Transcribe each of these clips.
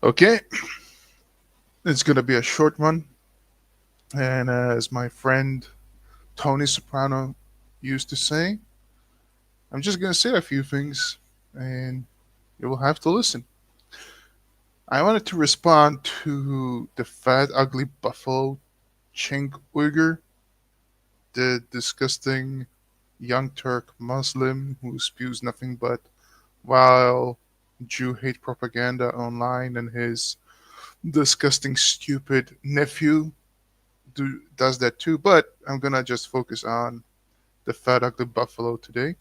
Okay, it's gonna be a short one, and as my friend Tony Soprano used to say, I'm just gonna say a few things, and you will have to listen. I wanted to respond to the fat, ugly buffalo Cenk Uyghur, the disgusting young Turk Muslim who spews nothing but vile Jew hate propaganda online, and his disgusting, stupid nephew does that too. But I'm gonna just focus on the fat, ugly buffalo today.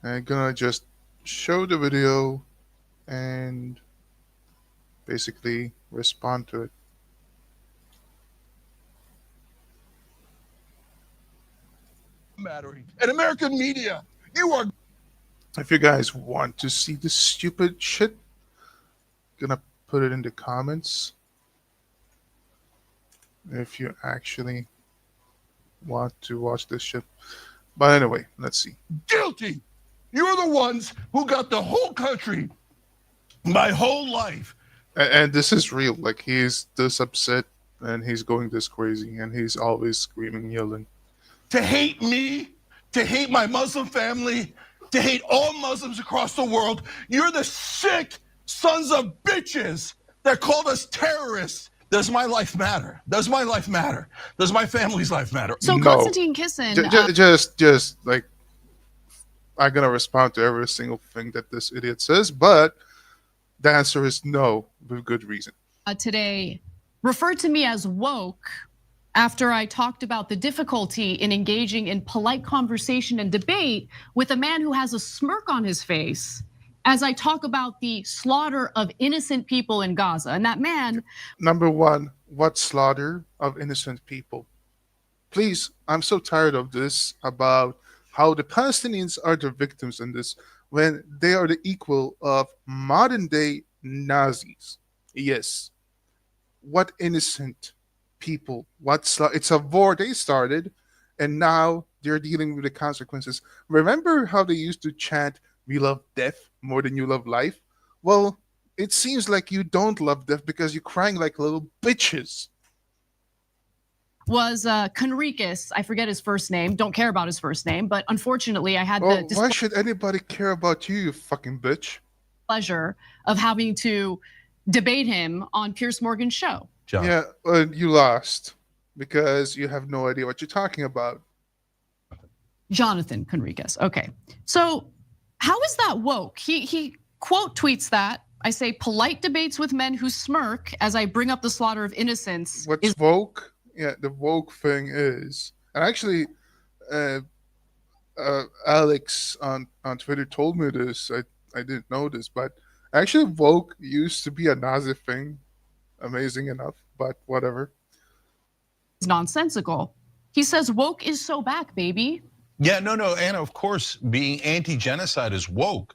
I'm gonna just show the video and basically respond to it. Mattering. And American media, you are If you guys want to see this stupid shit, gonna put it in the comments. If you actually want to watch this shit. But anyway, let's see. guilty. You're the ones who got the whole country, my whole life. And this is real. Like, he's this upset and he's going this crazy and he's always screaming, yelling. To hate me, to hate my Muslim family, to hate all Muslims across the world. You're the sick sons of bitches that called us terrorists. Does my life matter? Does my life matter? Does my family's life matter? So No. Konstantin Kisin, Just like, I'm gonna respond to every single thing that this idiot says, but the answer is no, with good reason. Today referred to me as woke after I talked about the difficulty in engaging in polite conversation and debate with a man who has a smirk on his face as I talk about the slaughter of innocent people in Gaza. And that man. Number one, what slaughter of innocent people? Please, I'm so tired of this about how the Palestinians are the victims in this when they are the equal of modern day Nazis. Yes. What innocent people? It's a war they started, and now they're dealing with the consequences. Remember how they used to chant, "We love death more than you love life"? Well, it seems like you don't love death because you're crying like little bitches. Was Conricus, I forget his first name, don't care about his first name, but unfortunately I had Well, the why should anybody care about you, you fucking bitch? pleasure of having to debate him on Piers Morgan's show. John. Yeah, you lost because you have no idea what you're talking about. Jonathan Conricus, okay. So how is that woke? He quote tweets that. I say polite debates with men who smirk as I bring up the slaughter of innocents. What's woke? Yeah, the woke thing is, and actually, Alex on Twitter told me this. I didn't know this, but actually, woke used to be a Nazi thing. Amazing enough, but whatever. It's nonsensical. He says woke is so back, baby. Yeah, no, Anna, of course, being anti-genocide is woke.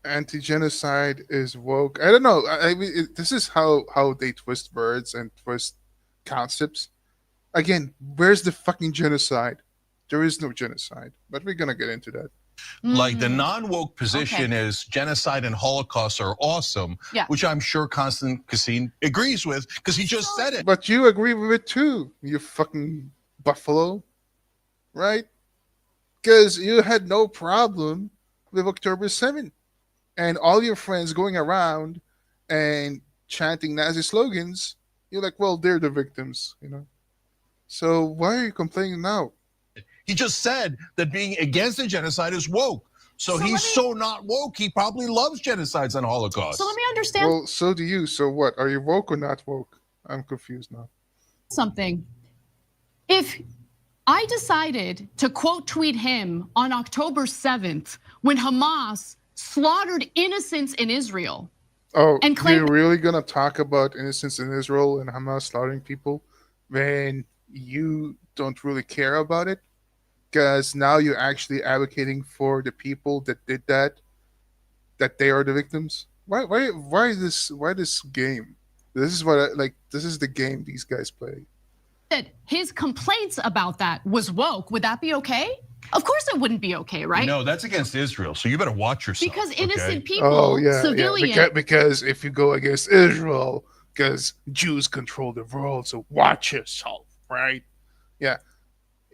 Anti-genocide is woke. I don't know. I mean, this is how they twist words and twist concepts. Again, where's the fucking genocide? There is no genocide, but we're gonna get into that. Like the non-woke position Okay. is genocide and Holocaust are awesome, Yeah. which I'm sure Konstantin Kisin agrees with because he just said it. But you agree with it too, you fucking buffalo, right? Because you had no problem with October 7th and all your friends going around and chanting Nazi slogans. You're like, well, they're the victims, you know? So why are you complaining now? He just said that being against the genocide is woke. So he's so not woke, he probably loves genocides and Holocaust. So let me understand Well, so do you. So what? Are you woke or not woke? I'm confused now. something. If I decided to quote tweet him on October 7th when Hamas slaughtered innocents in Israel. Oh, And claim- you're really gonna talk about innocents in Israel and Hamas slaughtering people when you don't really care about it? Because now you're actually advocating for the people that did that they are the victims. Why this game? This is what this is the game these guys play. That his complaints about that was woke, would that be okay? Of course it wouldn't be okay, right? No, that's against Israel. So you better watch yourself. Because okay? innocent people, Oh yeah, civilians. yeah. Because if you go against Israel, because Jews control the world, so watch yourself, right? Yeah.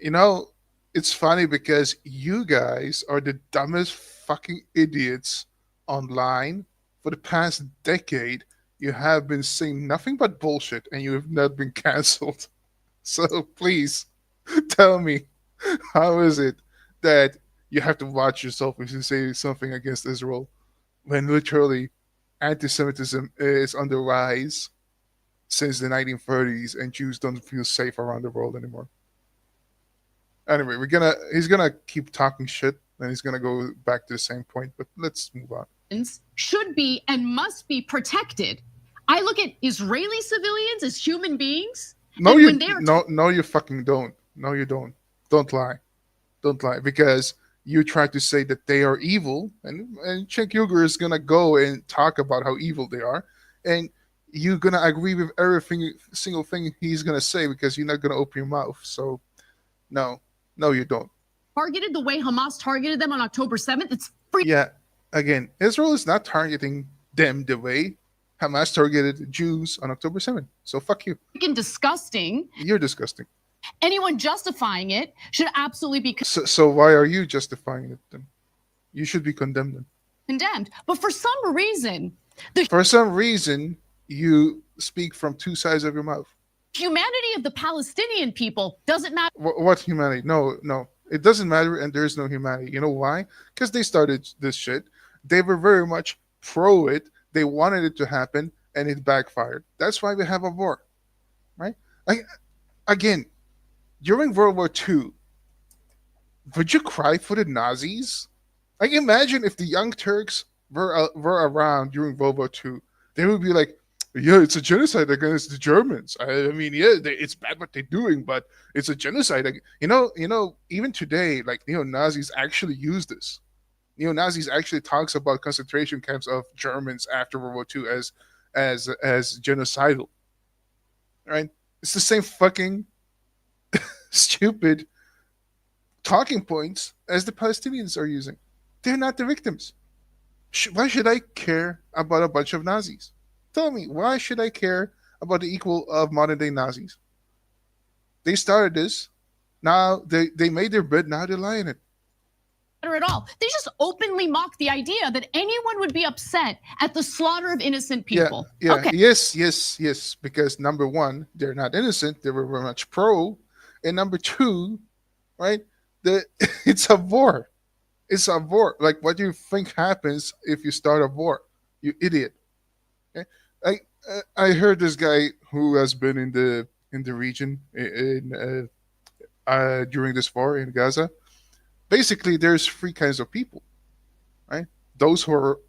You know, it's funny because you guys are the dumbest fucking idiots online for the past decade. You have been saying nothing but bullshit and you have not been cancelled. So please tell me, how is it that you have to watch yourself if you say something against Israel when literally anti-Semitism is on the rise since the 1930s and Jews don't feel safe around the world anymore? Anyway, he's gonna keep talking shit and he's gonna go back to the same point, but let's move on. Should be and must be protected. I look at Israeli civilians as human beings. No, and you when they are no, you fucking don't. No, you don't. Don't lie. Don't lie, because you try to say that they are evil, and Cenk Uyghur is gonna go and talk about how evil they are, and you're gonna agree with everything single thing he's gonna say because you're not gonna open your mouth. So, no, no, you don't. targeted the way Hamas targeted them on October 7th, it's freaking Yeah, again, Israel is not targeting them the way Hamas targeted Jews on October 7th. So fuck you. disgusting. You're disgusting. Anyone justifying it should absolutely be So why are you justifying it then? You should be condemned then. condemned. But for some reason, For some reason, you speak from two sides of your mouth. humanity of the Palestinian people doesn't matter. What humanity? No, no. It doesn't matter, and there is no humanity. You know why? Because they started this shit. They were very much pro it. They wanted it to happen, and it backfired. That's why we have a war, right? Again, during World War II, would you cry for the Nazis? Like, imagine if the Young Turks were around during World War II. They would be like, yeah, it's a genocide against the Germans. I mean, yeah, it's bad what they're doing, but it's a genocide. Even today, like neo Nazis actually use this. Neo Nazis actually talks about concentration camps of Germans after World War II as genocidal. Right? It's the same fucking stupid talking points as the Palestinians are using. They're not the victims. Why should I care about a bunch of Nazis? Tell me, why should I care about the equal of modern day Nazis? They started this. Now they made their bed. Now they're lying it. At all. They just openly mock the idea that anyone would be upset at the slaughter of innocent people. Yeah. Okay. Yes. Because number one, they're not innocent. They were very much pro. And number two, right? It's a war. It's a war. Like, what do you think happens if you start a war? You idiot. Okay? I heard this guy who has been in the region during this war in Gaza. Basically, there's three kinds of people, right? Those who are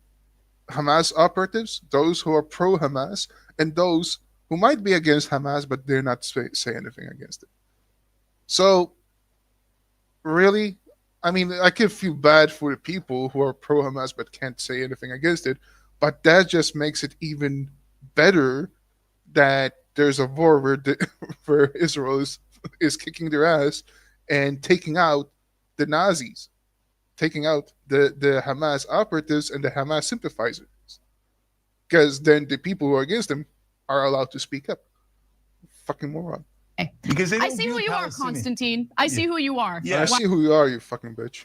Hamas operatives, those who are pro Hamas, and those who might be against Hamas, but they're not say anything against it. So, really, I mean, I can feel bad for the people who are pro Hamas but can't say anything against it, but that just makes it even better that there's a war where Israel is kicking their ass and taking out the Nazis, taking out the Hamas operatives and the Hamas sympathizers, because then the people who are against them are allowed to speak up. Fucking moron. Because I see who you are, Constantine. I see who you are. Yeah, I see who you are, you fucking bitch.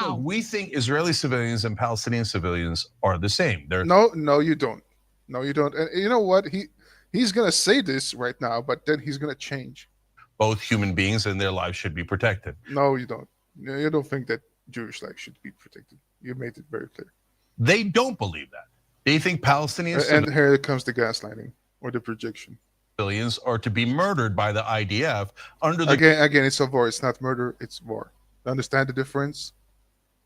Look, we think Israeli civilians and Palestinian civilians are the same. No, you don't. No, you don't. And you know what? He's gonna say this right now, but then he's gonna change. Both human beings and their lives should be protected. No, you don't. You don't think that Jewish life should be protected. You made it very clear. They don't believe that. They think Palestinian and here comes the gaslighting or the projection. Civilians are to be murdered by the IDF under the again, it's a war. It's not murder. It's war. Understand the difference?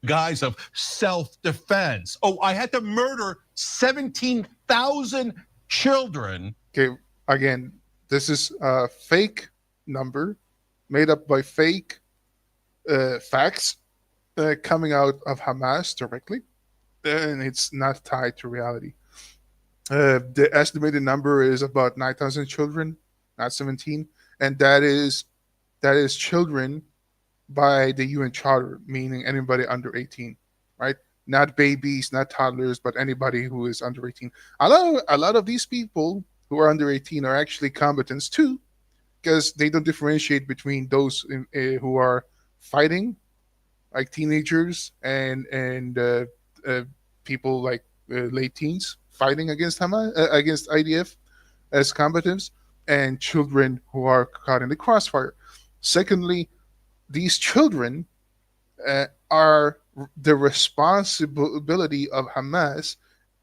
guise of self-defense. Oh, I had to murder 17,000 children. Okay, again, this is a fake number made up by fake facts coming out of Hamas directly, and it's not tied to reality. The estimated number is about 9,000 children, not 17, and that is children by the UN Charter, meaning anybody under 18, right? Not babies, not toddlers, but anybody who is under 18. A lot of these people who are under 18 are actually combatants too, because they don't differentiate between those who are fighting, like teenagers, and uh, people like late teens fighting against Hamas, against IDF as combatants, and children who are caught in the crossfire. Secondly, these children are the responsibility of Hamas,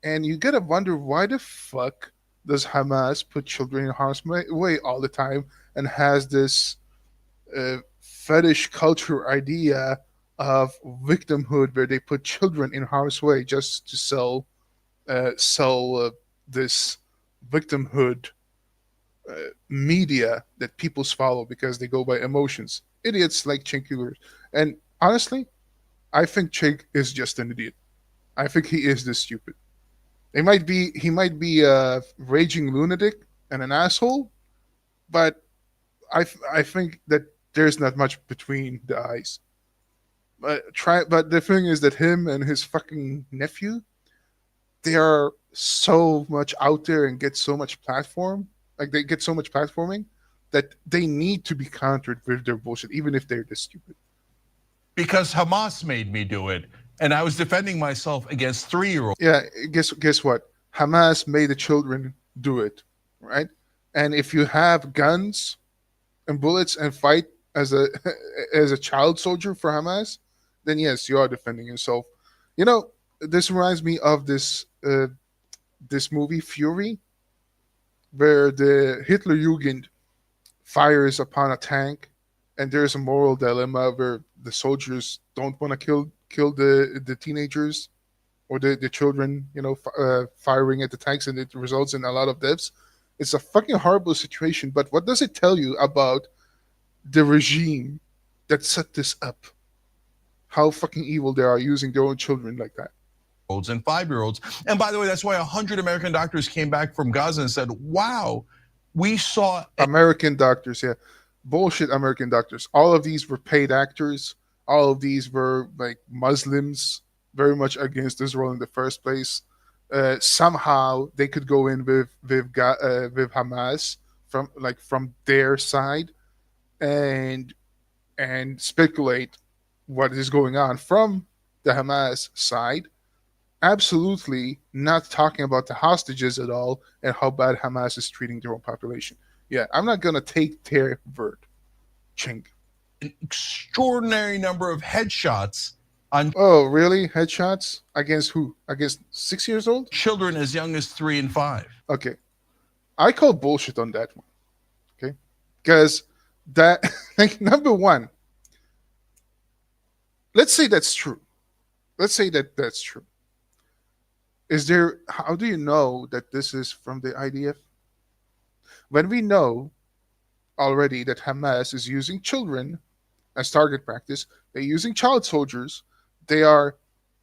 and you gotta wonder why the fuck does Hamas put children in harm's way all the time and has this fetish culture idea of victimhood where they put children in harm's way just to sell this victimhood media that people follow because they go by emotions. Idiots like Cenk Uyghur. And honestly, I think Cenk is just an idiot. I think he is this stupid. He might be a raging lunatic and an asshole, but I think that there's not much between the eyes. But the thing is that him and his fucking nephew, they are so much out there and get so much platform, like they get so much platforming that they need to be countered with their bullshit, even if they're this stupid. Because Hamas made me do it, and I was defending myself against 3-year-olds. Yeah, guess what? Hamas made the children do it, right? And if you have guns and bullets and fight as a as a child soldier for Hamas, then yes, you are defending yourself. You know, this reminds me of this movie Fury, where the Hitler Jugend fires upon a tank, and there's a moral dilemma where the soldiers don't want to kill the teenagers or the children, firing at the tanks, and it results in a lot of deaths. It's a fucking horrible situation. But what does it tell you about the regime that set this up? How fucking evil they are using their own children like that. And 5-year-olds. And by the way, that's why 100 American doctors came back from Gaza and said, wow, we saw American doctors, yeah. Bullshit American doctors. All of these were paid actors. All of these were like Muslims, very much against Israel in the first place. Somehow they could go in with Hamas from their side and speculate what is going on from the Hamas side, absolutely not talking about the hostages at all and how bad Hamas is treating their own population. Yeah, I'm not gonna take their word. Chink. an extraordinary number of headshots on Oh, really? Headshots against who? Against 6 years old? children as young as 3 and 5. Okay, I call bullshit on that one. Okay, because that like number one, let's say that's true. Let's say that that's true. Is there? How do you know that this is from the IDF? When we know already that Hamas is using children as target practice, they're using child soldiers, they are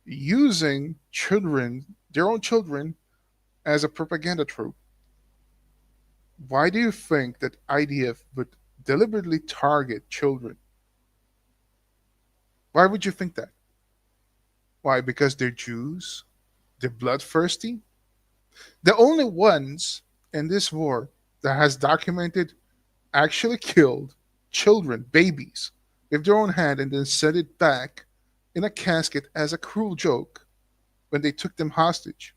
using children, their own children, as a propaganda trope. Why do you think that IDF would deliberately target children? Why would you think that? Why? Because they're Jews? They're bloodthirsty? The only ones in this war that has documented actually killed children, babies, with their own hand and then sent it back in a casket as a cruel joke when they took them hostage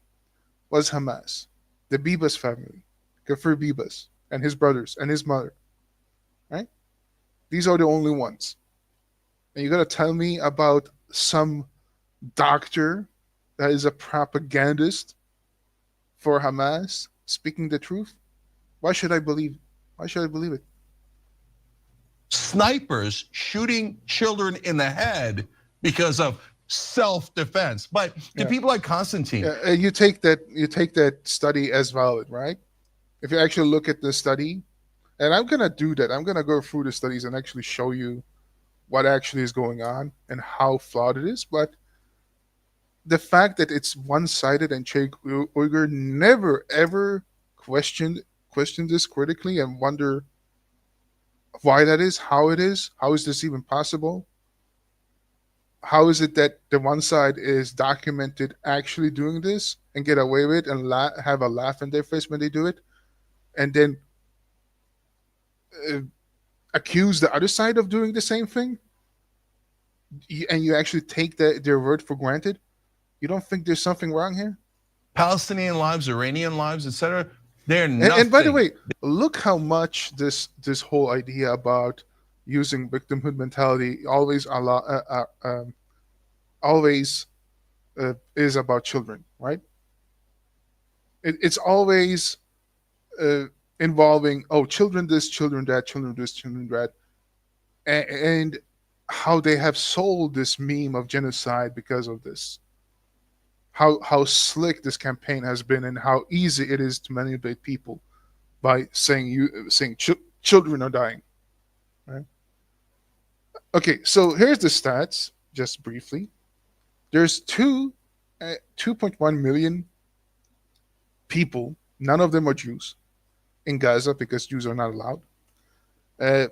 was Hamas, the Bibas family, Kafir Bibas, and his brothers and his mother. Right? These are the only ones. And you gotta tell me about some doctor that is a propagandist for Hamas speaking the truth? Why should I believe? Why should I believe it? Snipers shooting children in the head because of self-defense. But to Yeah. people like Constantine, You take that study as valid, right? If you actually look at the study, and I'm gonna do that. I'm gonna go through the studies and actually show you what actually is going on and how flawed it is. But the fact that it's one-sided and Cenk Uyghur never ever questioned this critically and wonder why that is, how it is, how is this even possible? How is it that the one side is documented actually doing this and get away with it and have a laugh in their face when they do it, and then uh, accuse the other side of doing the same thing, and you actually take their word for granted? You don't think there's something wrong here? Palestinian lives, Iranian lives, etc. They're And by the nothing. way, look how much this whole idea about using victimhood mentality always is about children, right? It's always uh, involving, oh, children this, children that, children this, children that, and how they have sold this meme of genocide because of this. How slick this campaign has been, and how easy it is to manipulate people by saying children are dying. Right? Okay, so here's the stats, just briefly. There's 2.1 million people. None of them are Jews in Gaza because Jews are not allowed. Uh,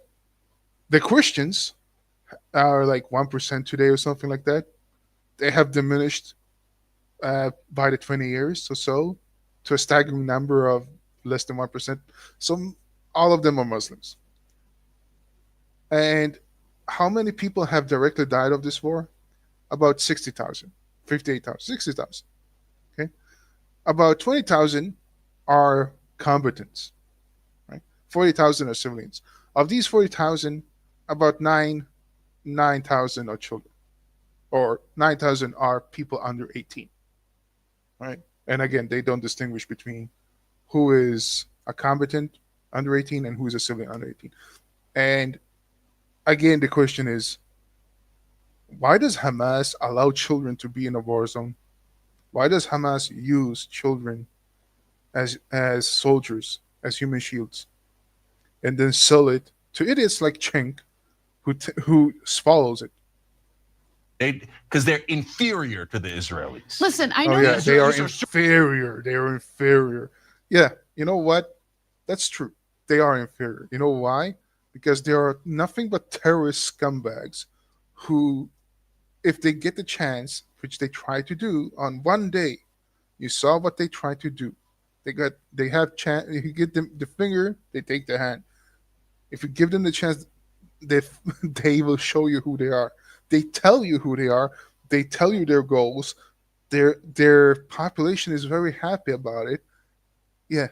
the Christians are like 1% today or something like that. They have diminished by the 20 years or so to a staggering number of less than 1%. So all of them are Muslims. And how many people have directly died of this war? About 60,000, 58,000, 60,000. Okay. About 20,000 are combatants, right? 40,000 are civilians. Of these 40,000, about 9,000 are children, or 9,000 are people under 18, right? And again, they don't distinguish between who is a combatant under 18 and who is a civilian under 18. And again, the question is, why does Hamas allow children to be in a war zone? Why does Hamas use children as soldiers, as human shields, and then sell it to idiots like Cenk, who swallows it? Because they're inferior to the Israelis. Listen, I Oh know yeah, you. they are Israelis are inferior. They are inferior. Yeah, you know what? That's true. They are inferior. You know why? Because they are nothing but terrorist scumbags who, if they get the chance, which they try to do on one day, you saw what they try to do. They have chance. If you give them the finger, they take the hand. If you give them the chance, they they will show you who they are. They tell you who they are. They tell you their goals. Their population is very happy about it. Yeah,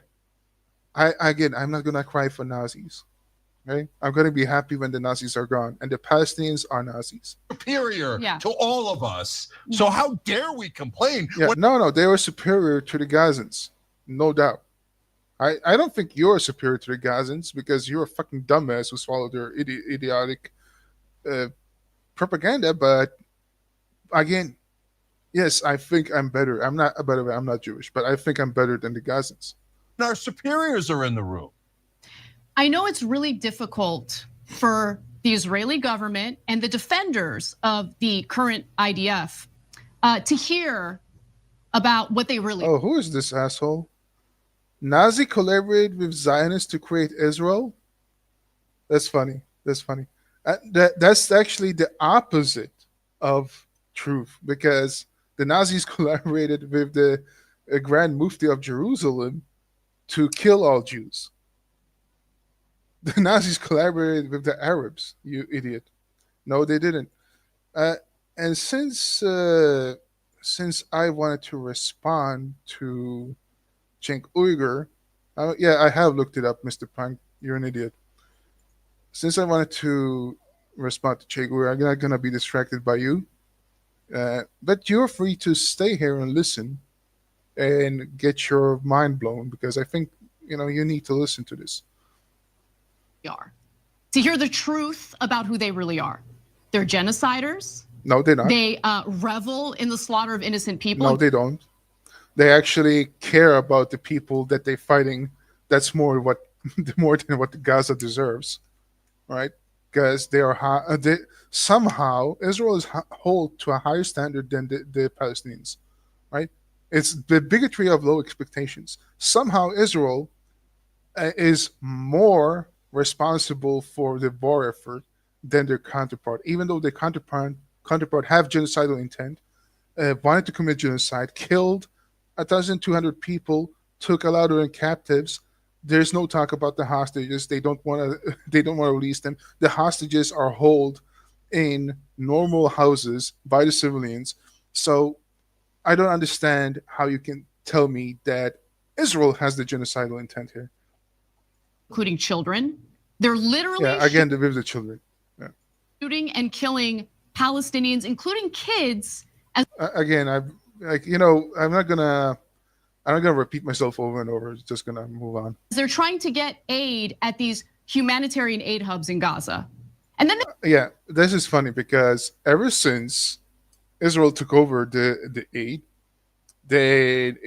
I'm not gonna cry for Nazis. Okay, I'm gonna be happy when the Nazis are gone and the Palestinians are Nazis. superior Yeah. to all of us. So how dare we complain Yeah, when no, they were superior to the Gazans, no doubt. I don't think you're superior to the Gazans because you're a fucking dumbass who swallowed their idiotic uh, propaganda. But again, yes, I think I'm better. I'm not. By the way, I'm not Jewish, but I think I'm better than the Gazans. our superiors are in the room? I know it's really difficult for the Israeli government and the defenders of the current IDF to hear about what they really. Oh, who is this asshole? Nazi collaborated with Zionists to create Israel. That's funny. That's funny. That's actually the opposite of truth because the Nazis collaborated with the Grand Mufti of Jerusalem to kill all Jews. The Nazis collaborated with the Arabs, you idiot. No, they didn't. Uh, and since I wanted to respond to Cenk Uyghur, yeah, I have looked it up, Mr. Punk. You're an idiot. Since I wanted to respond to Cenk Uyghur, I'm not gonna be distracted by you. But you're free to stay here and listen and get your mind blown because I think you need to listen to this. Are to hear the truth about who they really are. They're genociders. No, they're not. They revel in the slaughter of innocent people. No, they don't. They actually care about the people that they're fighting. That's more more than what Gaza deserves, right? Because somehow Israel is hold to a higher standard than the Palestinians, right? It's the bigotry of low expectations. Somehow Israel is more responsible for the war effort than their counterpart, even though their counterpart counterpart have genocidal intent, wanted to commit genocide, killed 1,200 people, took a lot of them captives. There's no talk about the hostages. They don't want to. They don't want to release them. The hostages are held in normal houses by the civilians. So I don't understand how you can tell me that Israel has the genocidal intent here. including children. They're Yeah, literally again, with the children. Yeah. shooting and killing Palestinians, including kids, as Again, I'm not gonna repeat myself over and over. Just gonna move on. they're trying to get aid at these humanitarian aid hubs in Gaza. And then Yeah, this is funny because ever since Israel took over the aid,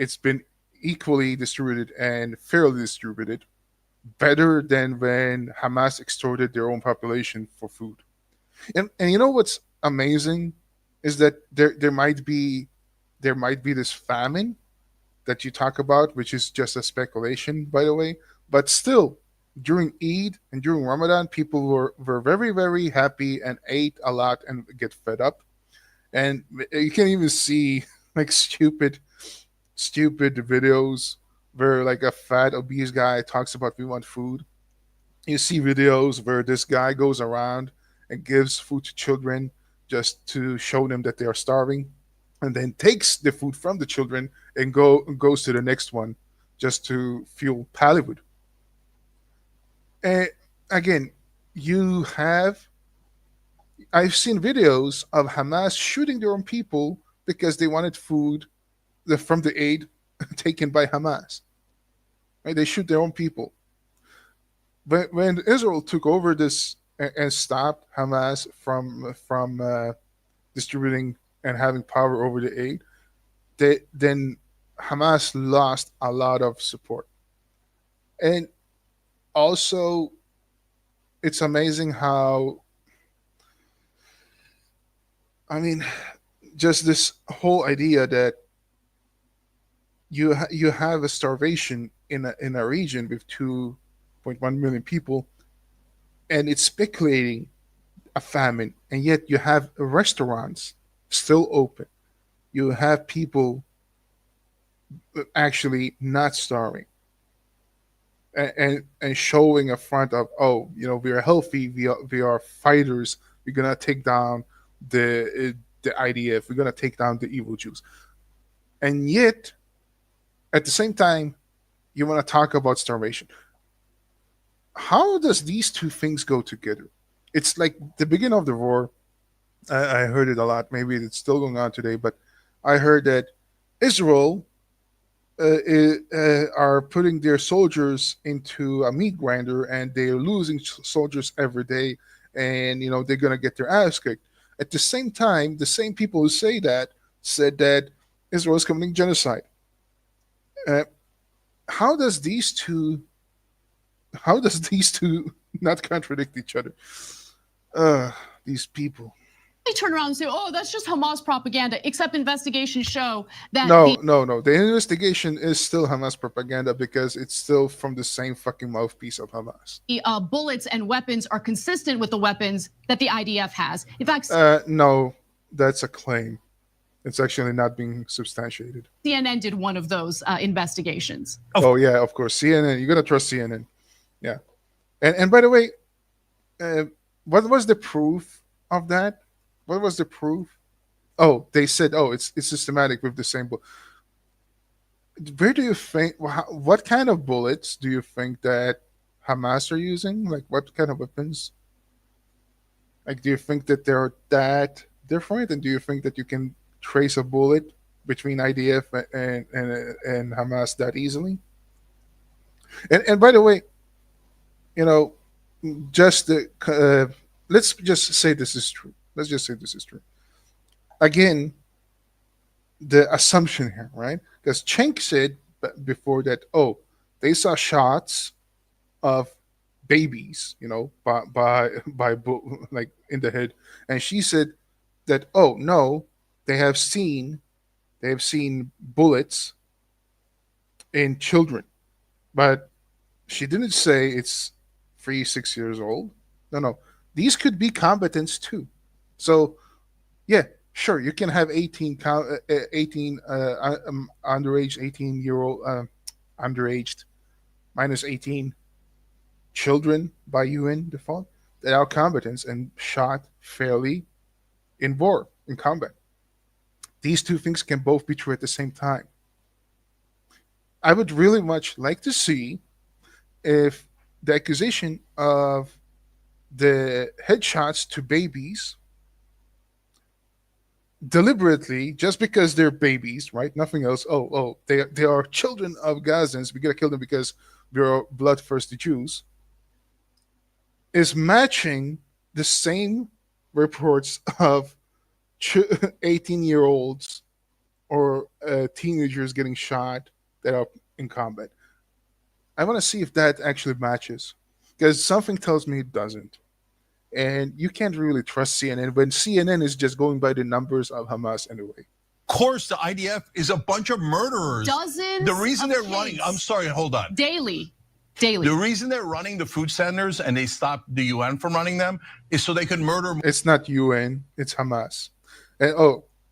it's been equally distributed and fairly distributed, better than when Hamas extorted their own population for food. And you know what's amazing is that there might be this famine that you talk about, which is just a speculation, by the way. But still, during Eid and during Ramadan, people were very, very happy and ate a lot and get fed up. And you can even see like stupid videos where like a fat obese guy talks about we want food. You see videos where this guy goes around and gives food to children just to show them that they are starving, and then takes the food from the children and goes to the next one just to fuel Pallywood. And again, you have I've seen videos of Hamas shooting their own people because they wanted food from the aid taken by Hamas. Right? They shoot their own people. But when Israel took over this and stopped Hamas from distributing and having power over the aid, then Hamas lost a lot of support. And also, it's amazing how, I mean, just this whole idea that you have a starvation in a region with 2.1 million people, and it's speculating a famine, and yet you have restaurants still open. You have people actually not starving, and showing a front of, oh, we are healthy, we are fighters, we're gonna take down the IDF, we're gonna take down the evil Jews, and yet at the same time you want to talk about starvation. How does these two things go together? It's like the beginning of the war. I heard it a lot. Maybe it's still going on today, but I heard that Israel are putting their soldiers into a meat grinder, and they're losing soldiers every day, and they're gonna get their ass kicked. At the same time, the same people who say that said that Israel is committing genocide. Uh, how does these two? How does these two not contradict each other? These people. they turn around and say, oh, that's just Hamas propaganda, except investigations show that No, the no, no. The investigation is still Hamas propaganda because it's still from the same fucking mouthpiece of Hamas. bullets and weapons are consistent with the weapons that the IDF has. In fact, No, that's a claim. It's actually not being substantiated. CNN did one of those investigations. Oh yeah, of course. CNN. You gotta trust CNN. Yeah. And by the way, uh, what was the proof of that? What was the proof? Oh, they said, oh, it's systematic with the same bullet. Where do you think? What kind of bullets do you think that Hamas are using? Like, what kind of weapons? Like, do you think that they're that different? And do you think that you can trace a bullet between IDF and Hamas that easily? And by the way, you know, just let's just say this is true. Let's just say this is true. Again, the assumption here, right? Because Cenk said before that, oh, they saw shots of babies, like in the head, and she said that, oh no, they have seen bullets in children, but she didn't say it's 3, 6 years old. No, no, these could be combatants too. So Yeah, sure, you can have 18 underage 18-year-old underaged minus 18 children by UN default that are combatants and shot fairly in war, in combat. These two things can both be true at the same time. I would really much like to see if the accusation of the headshots to babies deliberately, just because they're babies, right? Nothing else. They are children of Gazans. We gotta kill them because we're bloodthirsty Jews. Is matching the same reports of 18-year-olds or teenagers getting shot that are in combat. I want to see if that actually matches because something tells me it doesn't. And you can't really trust CNN when CNN is just going by the numbers of Hamas anyway. Of course, the IDF is a bunch of murderers. Dozens The reason of they're kids running, I'm sorry, hold on. daily. The reason they're running the food centers and they stopped the UN from running them is so they could murder It's not UN, it's Hamas. And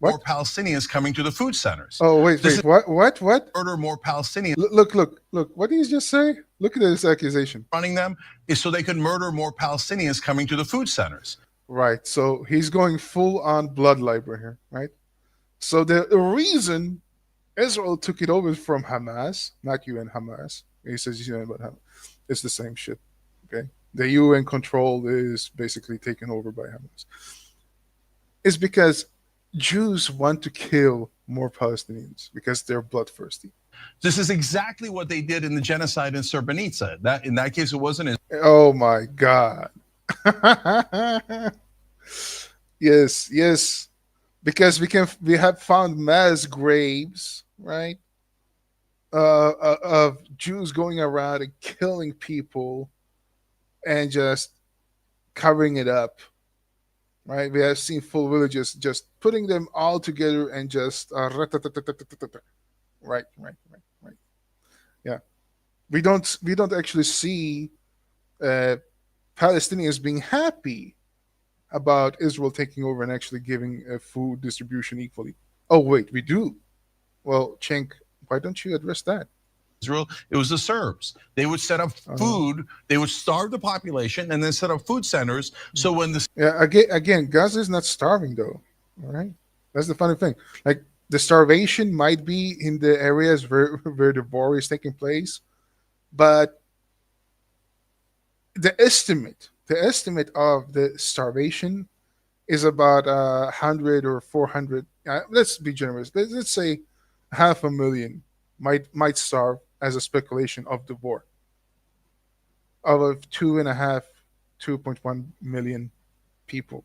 more what? Palestinians coming to the food centers. Oh, wait, This wait, is what? murder more Palestinians. Look. What did you just say? Look at this accusation. Running them is so they could murder more Palestinians coming to the food centers. Right. So he's going full on blood libel here, right? So the reason Israel took it over from Hamas, not UN Hamas, he says UN but Hamas, it's the same shit. Okay. The UN control is basically taken over by Hamas. It's because Jews want to kill more Palestinians because they're bloodthirsty. This is exactly what they did in the genocide in Srebrenica. That in that case, it wasn't Oh my God. Yes. Because we have found mass graves, right? Of Jews going around and killing people and just covering it up, right? We have seen full villages just putting them all together and just right. Yeah, we don't actually see Palestinians being happy about Israel taking over and actually giving food distribution equally. Oh wait, we do. Well, Cenk, why don't you address that? Israel, it was the Serbs. They would set up food, they would starve the population and then set up food centers. So when the Yeah, again, Gaza is not starving though. All right, that's the funny thing. Like the starvation might be in the areas where the war is taking place, but the estimate of the starvation is about 100 or 400. Let's be generous. Let's say 500,000 might starve as a speculation of the war. Out of 2.5, 2.1 million people,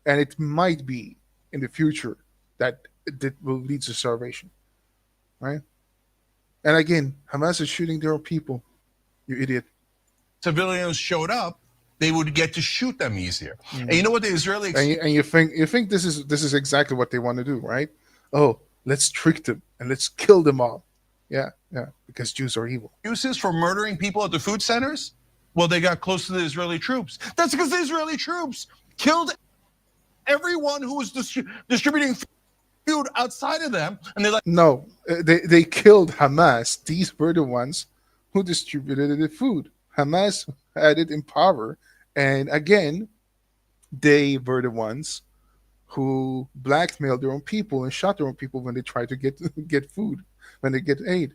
and it might be in the future that will lead to starvation, right? And again, Hamas is shooting their own people. You idiot. civilians showed up, they would get to shoot them easier. And you know what the Israeli And you think this is exactly what they want to do, right? Oh, let's trick them and let's kill them all. Yeah, because Jews are evil. excuses for murdering people at the food centers? Well, they got close to the Israeli troops. That's because the Israeli troops killed everyone who was distributing food outside of them, and they're like, No, they killed Hamas. These were the ones who distributed the food. Hamas had it in power, and again, they were the ones who blackmailed their own people and shot their own people when they tried to get food, when they get aid.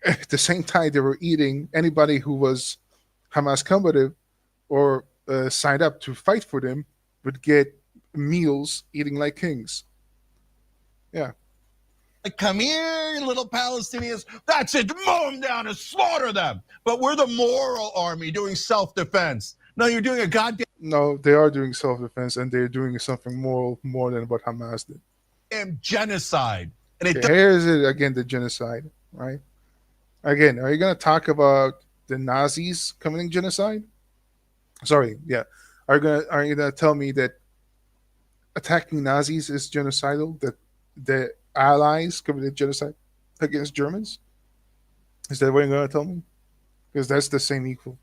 At the same time, they were eating anybody who was Hamas combative or signed up to fight for them would get meals eating like kings. Yeah. come here, little Palestinians. That's it. Mow them down and slaughter them. But we're the moral army doing self-defense. No, you're doing a goddamn No, they are doing self-defense and they're doing something more than what Hamas did. genocide. And it Here's it again, the genocide, right? Again, are you going to talk about the Nazis committing genocide? Sorry, yeah. Are you going to tell me that attacking Nazis is genocidal? That the Allies committed genocide against Germans? Is that what you're going to tell me? Because that's the same equal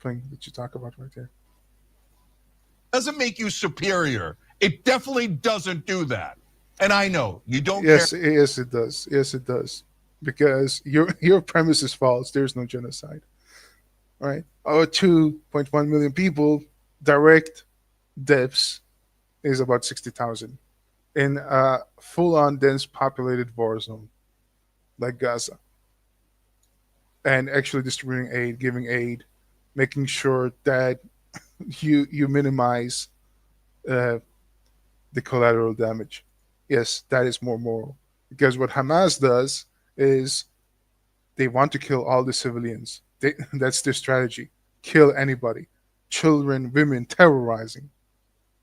thing that you talk about right there. doesn't make you superior. It definitely doesn't do that. And I know you don't care. Yes, it does. Yes, it does. Because your premise is false. There's no genocide, right? Our 2.1 million people, direct deaths is about 60,000 in a full-on dense populated war zone like Gaza, and actually distributing aid, giving aid, making sure that you minimize uh, the collateral damage. Yes, that is more moral. Because what Hamas does is they want to kill all the civilians. That's their strategy. Kill anybody. Children, women, terrorizing.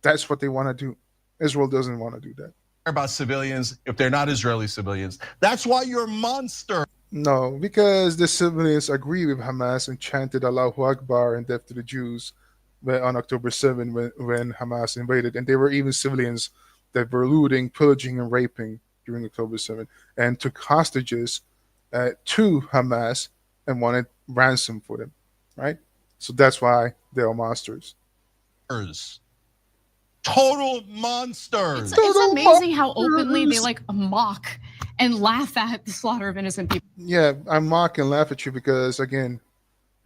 That's what they want to do. Israel doesn't want to do that. About civilians if they're not Israeli civilians. That's why you're a monster. No, because the civilians agree with Hamas and chanted Allahu Akbar and death to the Jews on October 7 when Hamas invaded. And there were even civilians that were looting, pillaging, and raping during October 7 and took hostages to Hamas and wanted ransom for them, right? So that's why they are monsters. Total monsters. It's amazing how openly they like mock and laugh at the slaughter of innocent people. Yeah, I mock and laugh at you because, again,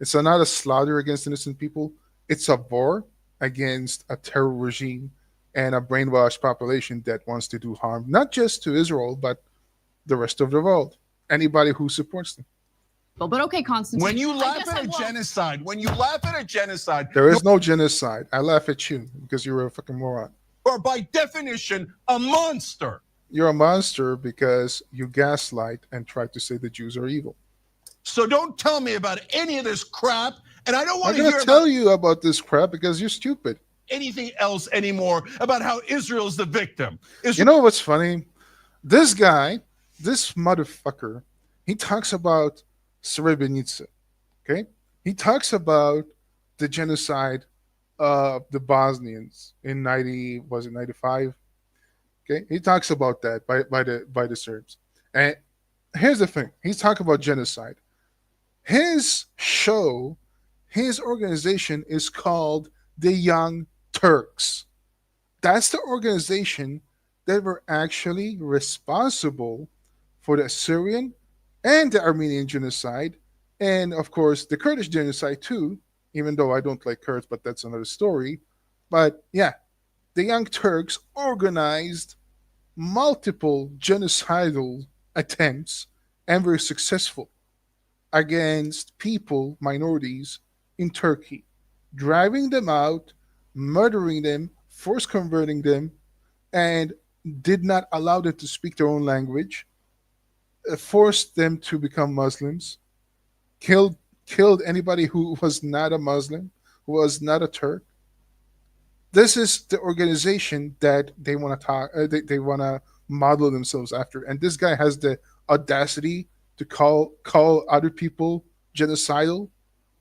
it's not a slaughter against innocent people. It's a war against a terror regime and a brainwashed population that wants to do harm, not just to Israel, but the rest of the world. Anybody who supports them. But okay, Constantine. When you laugh at a genocide, there is no genocide. I laugh at you because you're a fucking moron. Or by definition, a monster. You're a monster because you gaslight and try to say the Jews are evil. So don't tell me about any of this crap, and I don't want to hear. I'm going to tell you about this crap because you're stupid. Anything else anymore about how Israel's the victim. You know what's funny? This guy, this motherfucker, he talks about Srebrenica, okay? He talks about the genocide of the Bosnians in 95? Okay, he talks about that by the Serbs. And here's the thing: he's talking about genocide. His show, his organization is called the Young Turks. That's the organization that were actually responsible for the Syrian and the Armenian genocide, and of course the Kurdish genocide too, even though I don't like Kurds, but that's another story. But yeah, the Young Turks organized multiple genocidal attempts and were successful against people, minorities in Turkey, driving them out, murdering them, force converting them, and did not allow them to speak their own language, forced them to become Muslims, killed anybody who was not a Muslim, who was not a Turk. This is the organization that they want to talk. They want to model themselves after, and this guy has the audacity to call other people genocidal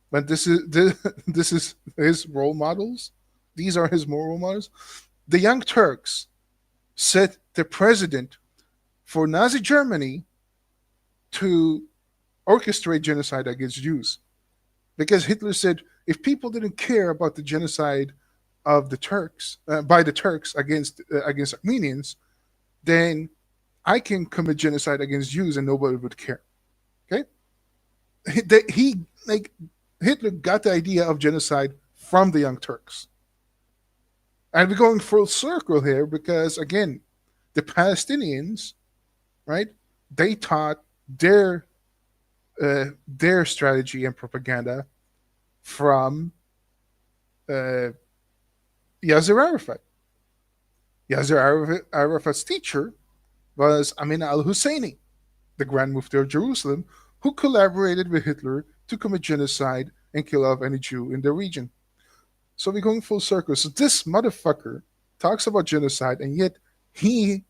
when this is his role models. These are his moral models. The Young Turks set the president for Nazi Germany to orchestrate genocide against Jews. Because Hitler said if people didn't care about the genocide of the Turks, by the Turks against Armenians, then I can commit genocide against Jews and nobody would care. Okay? Hitler got the idea of genocide from the Young Turks. And we're going full circle here because, again, the Palestinians, right? They taught their strategy and propaganda from Yasser Arafat. Yasser Arafat's teacher was Amin al-Husseini, the Grand Mufti of Jerusalem, who collaborated with Hitler to commit genocide and kill off any Jew in the region. So we're going full circle. So this motherfucker talks about genocide, and yet he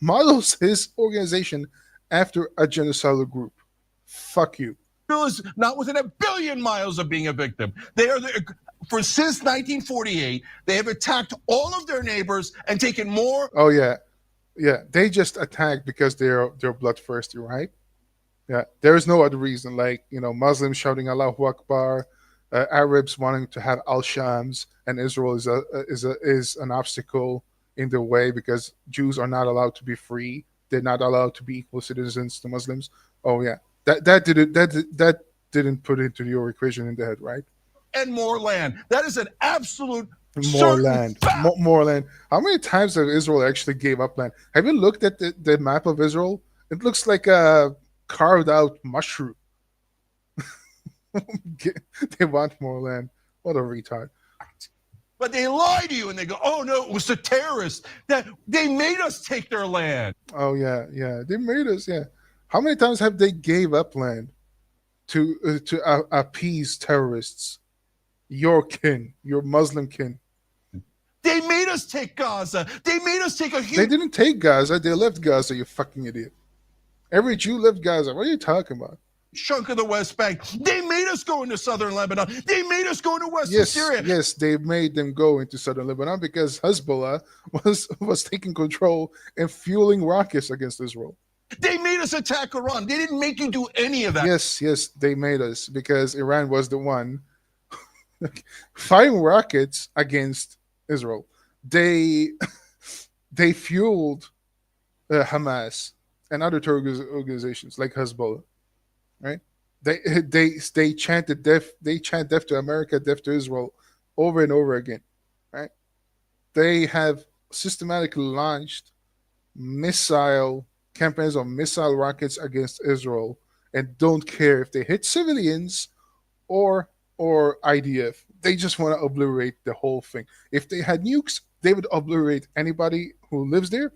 models his organization after a genocidal group. Fuck you. Is not within a billion miles of being a victim. They are since 1948. They have attacked all of their neighbors and taken more. Oh yeah. They just attacked because they're bloodthirsty, right? Yeah. There is no other reason. Like Muslims shouting Allahu Akbar, Arabs wanting to have al Shams, and Israel is an obstacle. in the way because Jews are not allowed to be free. They're not allowed to be equal citizens to Muslims. Oh yeah, that didn't put into your equation in the head, right? And more land. That is an absolute More certain land, fact. more land. How many times have Israel actually gave up land? Have you looked at the map of Israel? It looks like a carved out mushroom. They want more land. What a retard. But they lie to you and they go, oh no, it was the terrorists that they made us take their land. Oh yeah, yeah. They made us. Yeah. How many times have they gave up land to appease terrorists? Your kin, your Muslim kin. They made us take Gaza. They made us take a They huge didn't take Gaza. They left Gaza. You fucking idiot. Every Jew left Gaza. What are you talking about? chunk of the West Bank. They made us go into southern Lebanon. They made us go into western Yes, Syria. yes, they made them go into southern Lebanon because Hezbollah was taking control and fueling rockets against Israel. They made us attack Iran. They didn't make you do any of that. Yes, yes, they made us because Iran was the one firing rockets against Israel. They they fueled Hamas and other terrorist organizations like Hezbollah, right? They chanted death. They chant death to America, death to Israel, over and over again, right? They have systematically launched missile campaigns on missile rockets against Israel, and don't care if they hit civilians or IDF. They just want to obliterate the whole thing. If they had nukes, they would obliterate anybody who lives there,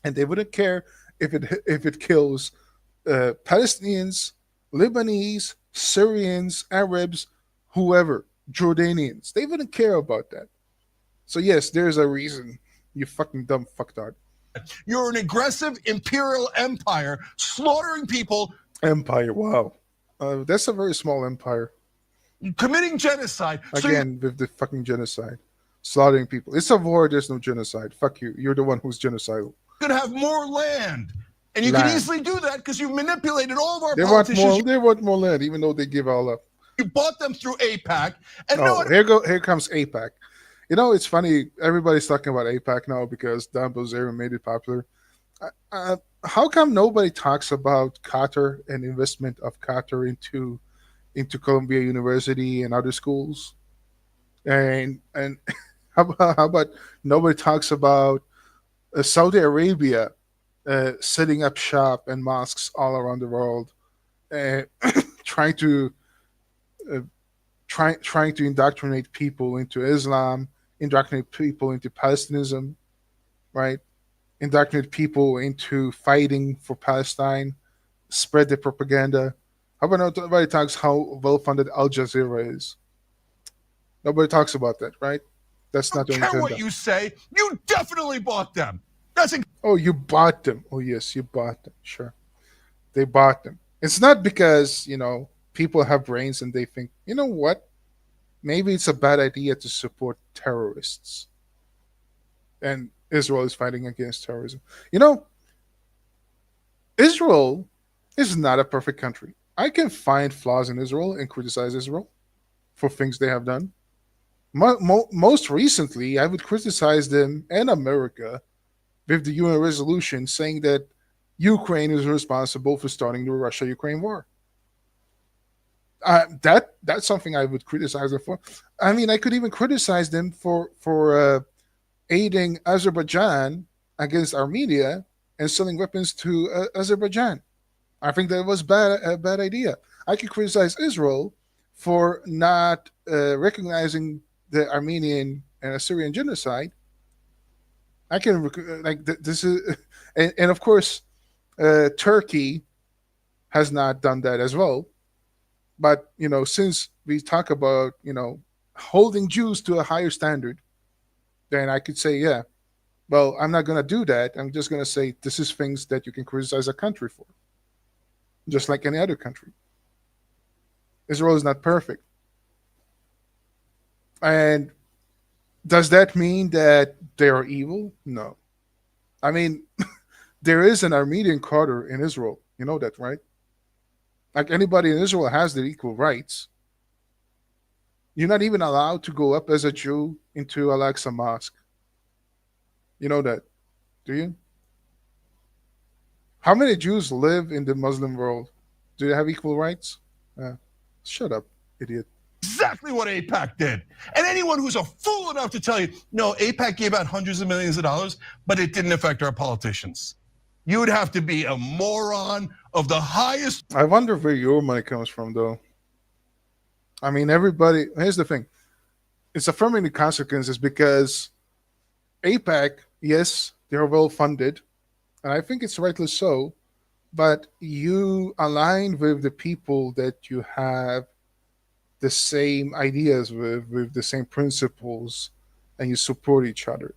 and they wouldn't care if it kills Palestinians, Lebanese, Syrians, Arabs, whoever, Jordanians. They wouldn't care about that. So yes, there's a reason. You fucking dumb fucktard. You're an aggressive imperial empire slaughtering people, Empire. Wow, that's a very small empire. committing genocide. Again, with the fucking genocide, slaughtering people. It's a war. There's no genocide. Fuck you. You're the one who's genocidal. So you're gonna have more land. And you can easily do that because you've manipulated all of our politicians. They want more land, even though they give all up. You bought them through APAC. And oh, here comes APAC. You know, it's funny. Everybody's talking about APAC now because Don Bilzerian made it popular. How come nobody talks about Qatar and investment of Qatar into Columbia University and other schools? And how about nobody talks about Saudi Arabia setting up shop and mosques all around the world, uh, trying to uh, trying to indoctrinate people into Islam, indoctrinate people into Palestinism, right? Indoctrinate people into fighting for Palestine, spread the propaganda. How about nobody talks how well funded Al Jazeera is? Nobody talks about that, right? That's not the care agenda. what you say. You definitely bought them. That's Oh, you bought them. Oh, yes, you bought them. Sure. They bought them. It's not because, people have brains and they think, you know what? Maybe it's a bad idea to support terrorists. And Israel is fighting against terrorism. Israel is not a perfect country. I can find flaws in Israel and criticize Israel for things they have done. Most recently, I would criticize them and America with the UN resolution saying that Ukraine is responsible for starting the Russia-Ukraine war. That's something I would criticize them for. I mean, I could even criticize them for aiding Azerbaijan against Armenia and selling weapons to Azerbaijan. I think that was a bad idea. I could criticize Israel for not recognizing the Armenian and Assyrian genocide. I can this is, and of course, Turkey has not done that as well. But since we talk about holding Jews to a higher standard, then I could say, yeah, well, I'm not going to do that. I'm just going to say this is things that you can criticize a country for, just like any other country. Israel is not perfect, and does that mean that they are evil? No. I mean, there is an Armenian quarter in Israel. You know that, right? Like anybody in Israel has their equal rights. You're not even allowed to go up as a Jew into Al-Aqsa Mosque. You know that, do you? How many Jews live in the Muslim world? Do they have equal rights? Uh, Shut up, idiot. Exactly what AIPAC did. And anyone who's a fool enough to tell you, no, AIPAC gave out hundreds of millions of dollars, but it didn't affect our politicians. You would have to be a moron of the highest. I wonder where your money comes from, though. I mean, everybody. Here's the thing: it's affirming the consequences because APAC, yes, they're well funded, and I think it's rightly so. But you align with the people that you have the same ideas with the same principles, and you support each other.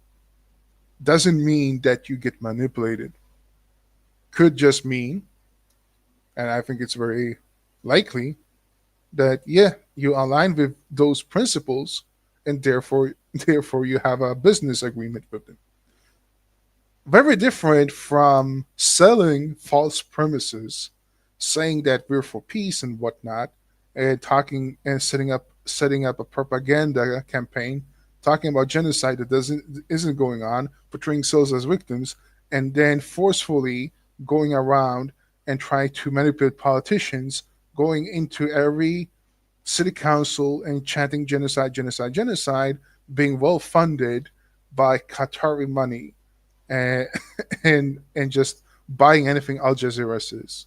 Doesn't mean that you get manipulated. Could just mean, and I think it's very likely, that yeah, you align with those principles, and therefore you have a business agreement with them. Very different from selling false premises, saying that we're for peace and whatnot, and talking and setting up a propaganda campaign, talking about genocide that doesn't isn't going on, portraying souls as victims, and then forcefully going around and try to manipulate politicians, going into every city council and chanting genocide, genocide, genocide, being well funded by Qatari money, and and just buying anything Al Jazeera says,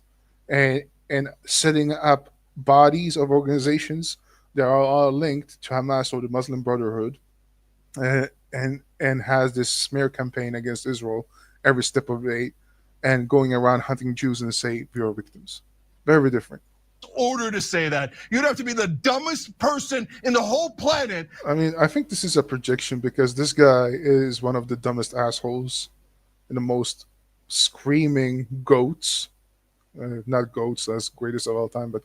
and and setting up bodies of organizations that are all linked to Hamas or the Muslim Brotherhood, and has this smear campaign against Israel every step of the way, and going around hunting Jews and say we are victims. Very different. Order to say that. You'd have to be the dumbest person in the whole planet. I mean, I think this is a projection because this guy is one of the dumbest assholes and the most screaming goats. Not goats as greatest of all time, but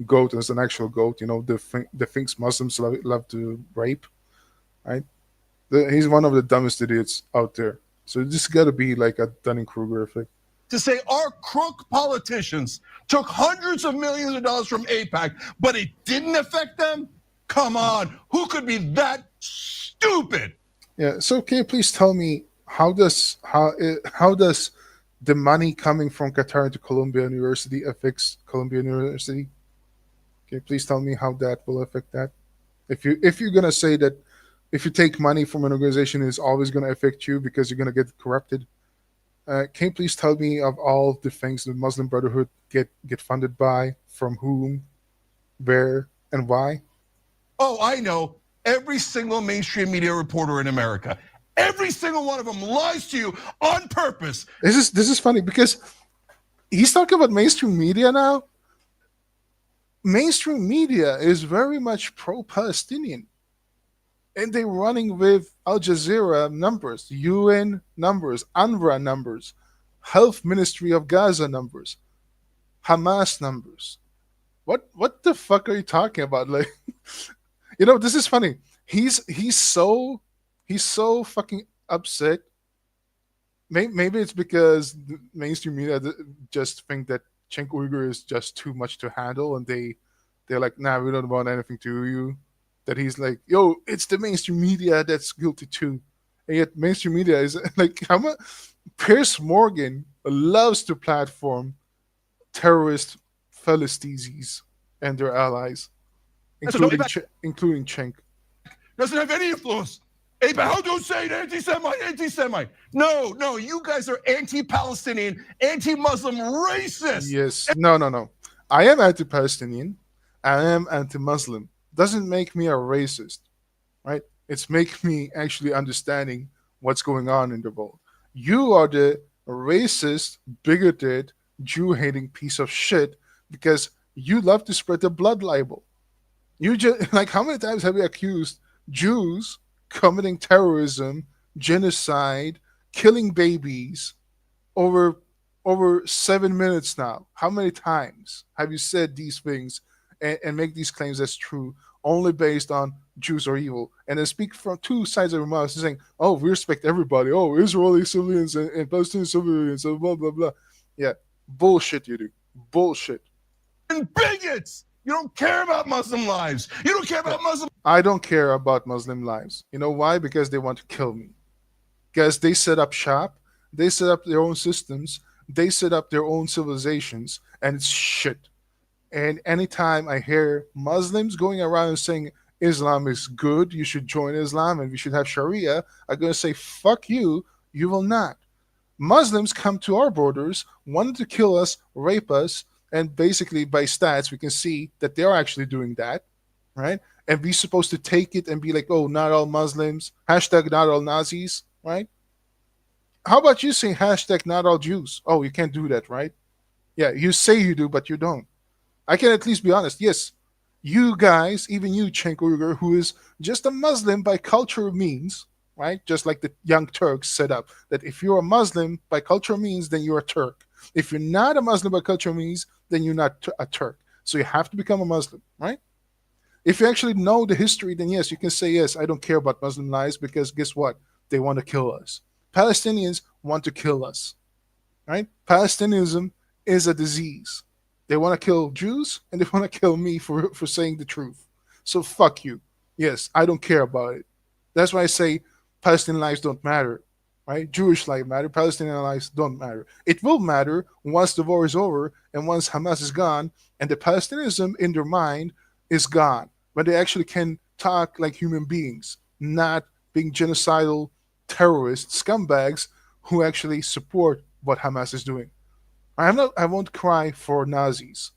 goat as an actual goat. You know, the things Muslims love to rape, right? He's one of the dumbest idiots out there. So this got to be like a Dunning Kruger effect. To say our crook politicians took hundreds of millions of dollars from AIPAC, but it didn't affect them? Come on, who could be that stupid? Yeah. So can you please tell me how does the money coming from Qatar into Columbia University affects Columbia University? Can you please tell me how that will affect that? If you're gonna say that if you take money from an organization, it's always gonna affect you because you're gonna get corrupted. Can you please tell me of all the things the Muslim Brotherhood get funded by, from whom, where, and why? Oh, I know. Every single mainstream media reporter in America, every single one of them lies to you on purpose. This is funny because he's talking about mainstream media now. Mainstream media is very much pro-Palestinian, and they're running with Al Jazeera numbers, UN numbers, UNRWA numbers, Health Ministry of Gaza numbers, Hamas numbers. What the fuck are you talking about? Like, this is funny. He's so fucking upset. Maybe it's because the mainstream media just think that Cenk Uyghur is just too much to handle, and they're like, nah, we don't want anything to do you. That he's like, yo, it's the mainstream media that's guilty too, and yet mainstream media is like, how much? Pierce Morgan loves to platform terrorist Philistines and their allies, including Cenk. Doesn't have any influence. AIPAC, how do you say it? Anti-Semite, anti-Semite. No, you guys are anti-Palestinian, anti-Muslim, racist. Yes, no. I am anti-Palestinian. I am anti-Muslim. Doesn't make me a racist, right? It's make me actually understanding what's going on in the world. You are the racist, bigoted, Jew-hating piece of shit because you love to spread the blood libel. You just like, how many times have you accused Jews committing terrorism, genocide, killing babies over 7 minutes now? How many times have you said these things and make these claims as true only based on Jews are evil, and then speak from two sides of your mouth saying, "Oh, we respect everybody. Oh, Israeli civilians and Palestinian civilians, and blah blah blah." Yeah, bullshit. You do bullshit. And bigots. You don't care about Muslim lives. You don't care about Muslim. I don't care about Muslim lives. You know why? Because they want to kill me. because they set up shop, they set up their own systems, they set up their own civilizations, and it's shit. And anytime I hear Muslims going around and saying Islam is good, you should join Islam and we should have Sharia, I'm going to say, fuck you, you will not. Muslims come to our borders, wanted to kill us, rape us, and basically by stats we can see that they are actually doing that, right? And we supposed to take it and be like, oh, not all Muslims, hashtag not all Nazis, right? How about you saying hashtag not all Jews? Oh, you can't do that, right? Yeah, you say you do, but you don't. I can at least be honest. Yes, you guys, even you, Cenk Uyghur, who is just a Muslim by cultural means, right? Just like the young Turks set up that if you're a Muslim by cultural means, then you're a Turk. If you're not a Muslim by cultural means, then you're not a Turk. So you have to become a Muslim, right? If you actually know the history, then yes, you can say, yes, I don't care about Muslim lives because guess what? They want to kill us. Palestinians want to kill us, right? Palestinianism is a disease. They want to kill Jews and they want to kill me for saying the truth. So fuck you. Yes, I don't care about it. That's why I say Palestinian lives don't matter, right? Jewish lives matter. Palestinian lives don't matter. It will matter once the war is over and once Hamas is gone and the Palestinianism in their mind is gone. When they actually can talk like human beings, not being genocidal terrorists, scumbags who actually support what Hamas is doing. I won't cry for Nazis.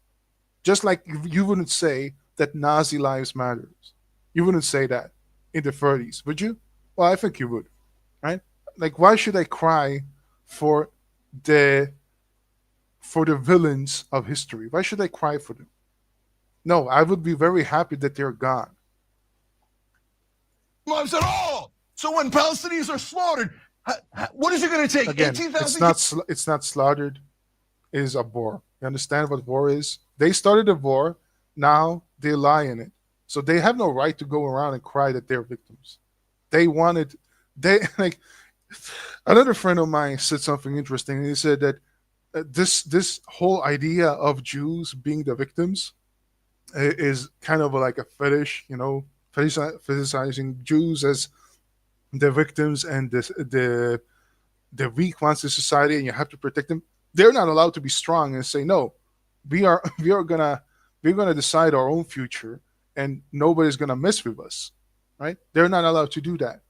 Just like you wouldn't say that Nazi lives matters. You wouldn't say that in the 30s, would you? Well, I think you would, right? Like, why should I cry for the the villains of history? Why should I cry for them? No, I would be very happy that they're gone. Lives at all. So when Palestinians are slaughtered, what is it going to take? Again, 18,000 it's not slaughtered. It is a war. You understand what war is? They started a war. Now they lie in it. So they have no right to go around and cry that they're victims. They wanted they like another friend of mine said something interesting. He said that this whole idea of Jews being the victims is kind of like a fetish, fetishizing Jews as the victims and the weak ones in society, and you have to protect them. They're not allowed to be strong and say no. We are we're gonna decide our own future, and nobody's gonna mess with us, right? They're not allowed to do that.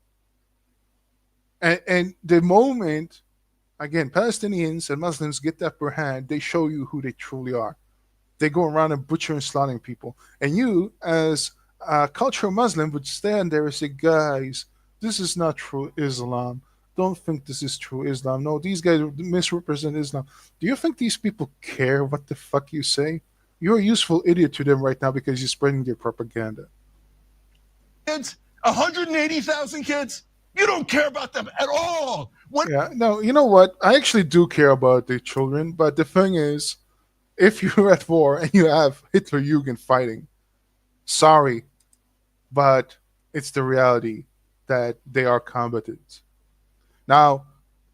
And the moment again Palestinians and Muslims get the upper hand, they show you who they truly are. They go around and butcher and slaughtering people, and you, as a cultural Muslim, would stand there and say, "Guys, this is not true Islam. Don't think this is true Islam. No, these guys misrepresent Islam." Do you think these people care what the fuck you say? You're a useful idiot to them right now because you're spreading their propaganda. kids, 180,000 kids, you don't care about them at all. Yeah, no, you know what? I actually do care about the children, but the thing is, if you're at war and you have Hitler Jugend fighting, sorry, but it's the reality that they are combatants. Now,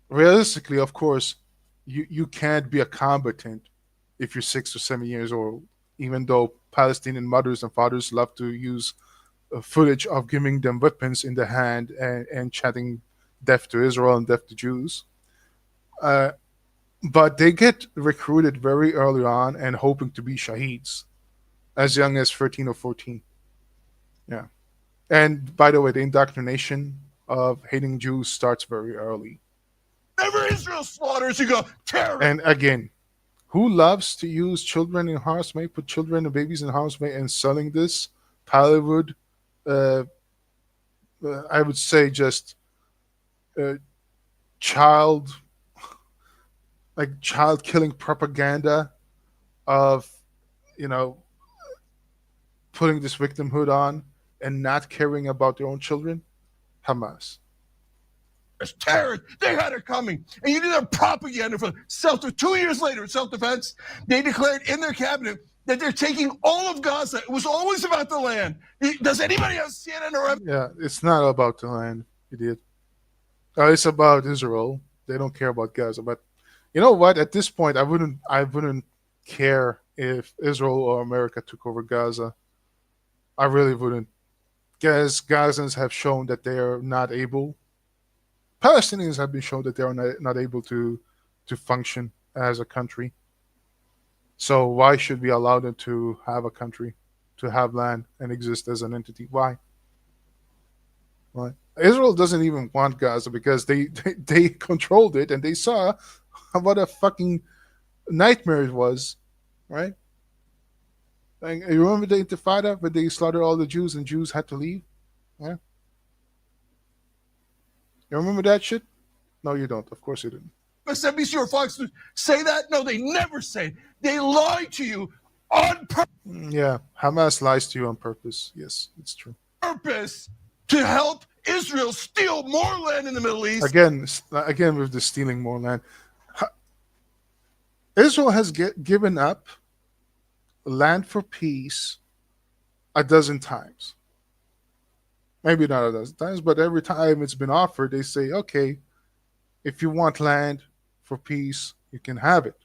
realistically, of course, you can't be a combatant if you're 6 or 7 years old, even though Palestinian mothers and fathers love to use footage of giving them weapons in the hand and chanting death to Israel and death to Jews. Uh, but they get recruited very early on and hoping to be shaheeds as young as 13 or 14. Yeah. And by the way, the indoctrination of hating Jews starts very early. Whenever Israel slaughters, you go, terror. And again, who loves to use children in harm's way, put children and babies in harm's way, and selling this? Hollywood, uh, I would say just uh, child, like child killing propaganda of, you know, putting this victimhood on and not caring about their own children. Hamas. It's terror. They had it coming. And you did their propaganda for self. 2 years later, in self-defense, they declared in their cabinet that they're taking all of Gaza. It was always about the land. Does anybody have CNN or? Yeah, it's not about the land, idiot. It's about Israel. They don't care about Gaza. But you know what? At this point, I wouldn't care if Israel or America took over Gaza. I really wouldn't. Because Gazans have shown that they are not able. Palestinians have been shown that they are not able to function as a country. So why should we allow them to have a country, to have land and exist as an entity? Why? Why? Israel doesn't even want Gaza because they controlled it and they saw what a fucking nightmare it was, right? And you remember the Intifada when they slaughtered all the Jews and Jews had to leave? Yeah, you remember that shit? No, you don't. Of course you didn't. MSNBC or Fox News say that? No, they never say it. They lie to you on Yeah, Hamas lies to you on purpose. Yes, it's true. purpose to help Israel steal more land in the Middle East. Again with the stealing more land. Israel has given up land for peace a dozen times. Maybe not a dozen times, but every time it's been offered, they say, okay, if you want land for peace, you can have it.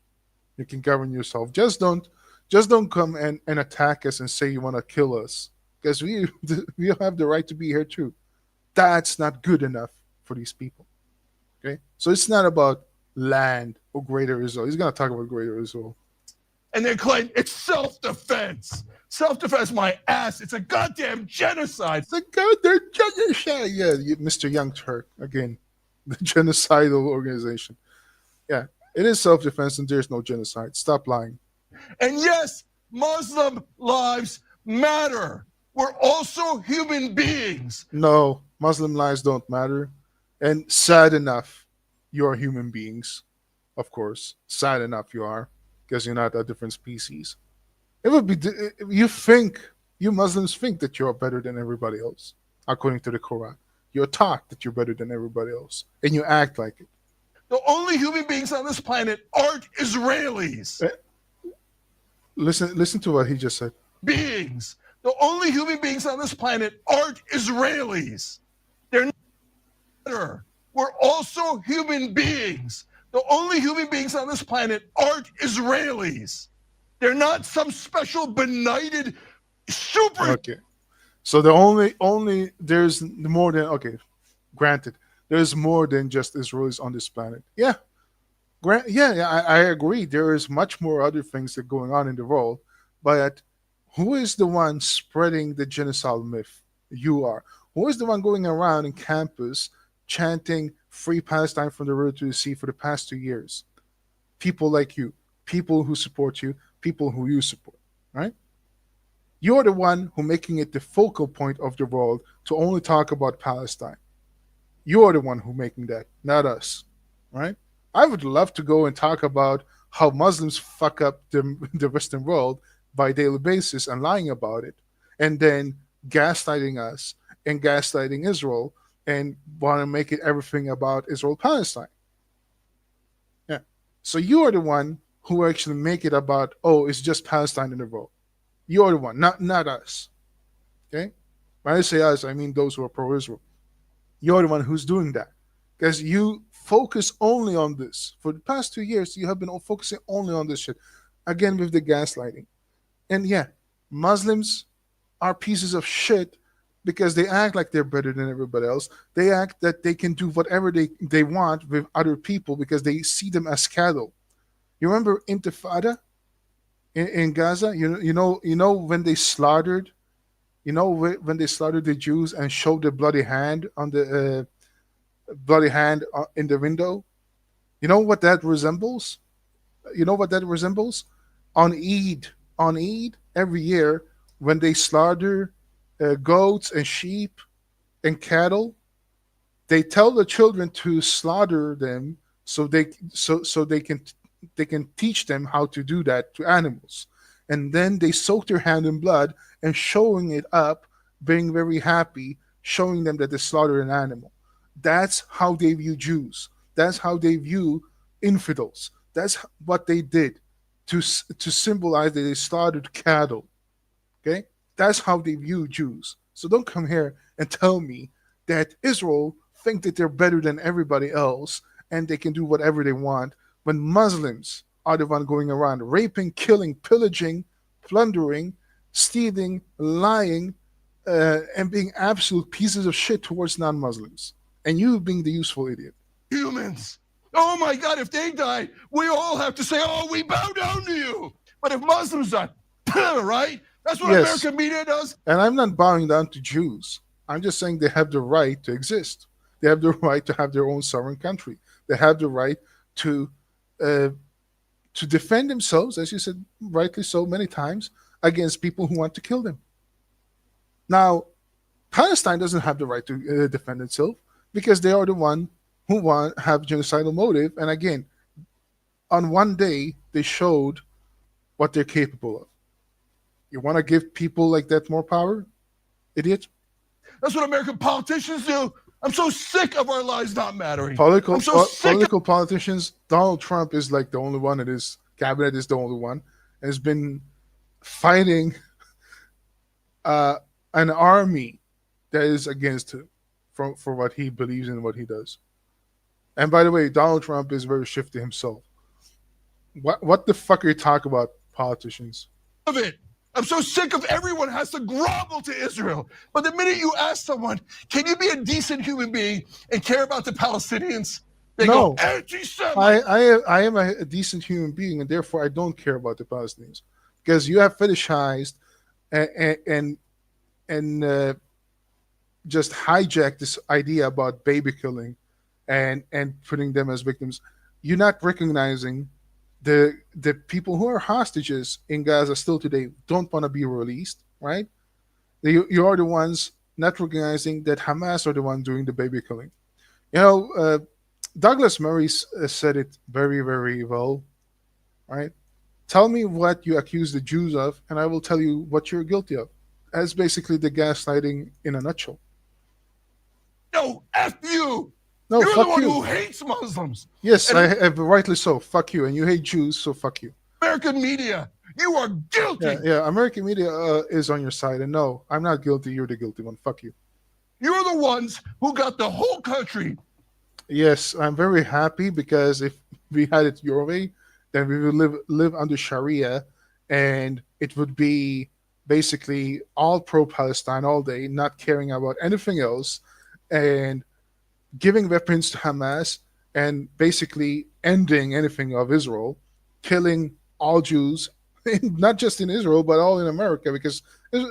You can govern yourself. Just don't come and attack us and say you want to kill us. Because we have the right to be here too. That's not good enough for these people. Okay? So it's not about land or greater Israel. He's gonna talk about greater Israel. And they claim it's self-defense. Self-defense, my ass. It's a goddamn genocide. It's like, God, they're genocide. Yeah, Mr. Young Turk again, the genocidal organization. Yeah, it is self-defense, and there's no genocide. Stop lying. And yes, Muslim lives matter. We're also human beings. No, Muslim lives don't matter, and sad enough, you are human beings. Of course, sad enough you are, because you're not a different species. It would be you Muslims think that you're better than everybody else, according to the Quran. You're taught that you're better than everybody else, and you act like it. The only human beings on this planet aren't Israelis. Listen to what he just said. Beings. The only human beings on this planet aren't Israelis. They're not better. We're also human beings. The only human beings on this planet aren't Israelis. They're not some special benighted super. Okay. So the only there's more than okay, granted, there's more than just Israelis on this planet. Yeah, yeah, I agree. There is much more other things that are going on in the world, but who is the one spreading the genocide myth? You are. Who is the one going around in campus chanting "Free Palestine from the river to the sea" for the past 2 years? People like you, people who support you, people who you support, right? You're the one who making it the focal point of the world to only talk about Palestine. You're the one who making that, not us, right? I would love to go and talk about how Muslims fuck up the Western world by daily basis and lying about it, and then gaslighting us and gaslighting Israel and want to make it everything about Israel Palestine. Yeah. So you are the one who actually make it about, oh, it's just Palestine in the world. You're the one, not us. Okay? When I say us, I mean those who are pro-Israel. You're the one who's doing that. Because you focus only on this. For the past 2 years, you have been focusing only on this shit. Again, with the gaslighting. And yeah, Muslims are pieces of shit because they act like they're better than everybody else. They act that they can do whatever they want with other people because they see them as cattle. You remember Intifada in Gaza? You know when they slaughtered, when they slaughtered the Jews and showed the bloody hand on the bloody hand in the window. You know what that resembles? You know what that resembles? On Eid every year when they slaughter goats and sheep and cattle, they tell the children to slaughter them so they can teach them how to do that to animals. And then they soak their hand in blood and showing it up, being very happy, showing them that they slaughtered an animal. That's how they view Jews. That's how they view infidels. That's what they did to symbolize that they slaughtered cattle. Okay? That's how they view Jews. So don't come here and tell me that Israel think that they're better than everybody else and they can do whatever they want when Muslims are the one going around raping, killing, pillaging, plundering, stealing, lying, and being absolute pieces of shit towards non-Muslims. and you being the useful idiot. Humans. Oh my God, if they die, we all have to say, oh, we bow down to you. But if Muslims die, right? That's what Yes, American media does. and I'm not bowing down to Jews. I'm just saying they have the right to exist. They have the right to have their own sovereign country. They have the right to uh, to defend themselves, as you said rightly so many times, against people who want to kill them. Now, Palestine doesn't have the right to defend itself because they are the one who want have genocidal motive. And again, on one day they showed what they're capable of. You want to give people like that more power, idiot? That's what American politicians do. I'm so sick of our lives not mattering. Political I'm so sick political politicians. Donald Trump is like the only one in his cabinet is the only one, and has been fighting uh, an army that is against him for what he believes in, what he does. And by the way, Donald Trump is very shifty himself. What the fuck are you talking about, politicians? of it. I'm so sick of everyone has to grovel to Israel. But the minute you ask someone, can you be a decent human being and care about the Palestinians? They No. go, anti-Semite. I am a decent human being, and therefore I don't care about the Palestinians because you have fetishized and just hijacked this idea about baby killing and putting them as victims. You're not recognizing the people who are hostages in Gaza still today don't want to be released, right? You are the ones not recognizing that Hamas are the ones doing the baby killing. You know, Douglas Murray said it very, very well, right? Tell me what you accuse the Jews of, and I will tell you what you're guilty of. That's basically the gaslighting in a nutshell. No, F you. No, You're the fuck one you. who hates Muslims. Yes, And rightly so. Fuck you, and you hate Jews, so fuck you. American media, you are guilty. Yeah. American media is on your side, and no, I'm not guilty. You're the guilty one. Fuck you. You're the ones who got the whole country. Yes, I'm very happy because if we had it your way, then we would live under Sharia, and it would be basically all pro Palestine all day, not caring about anything else, and giving weapons to Hamas, and basically ending anything of Israel, killing all Jews, not just in Israel but all in America, because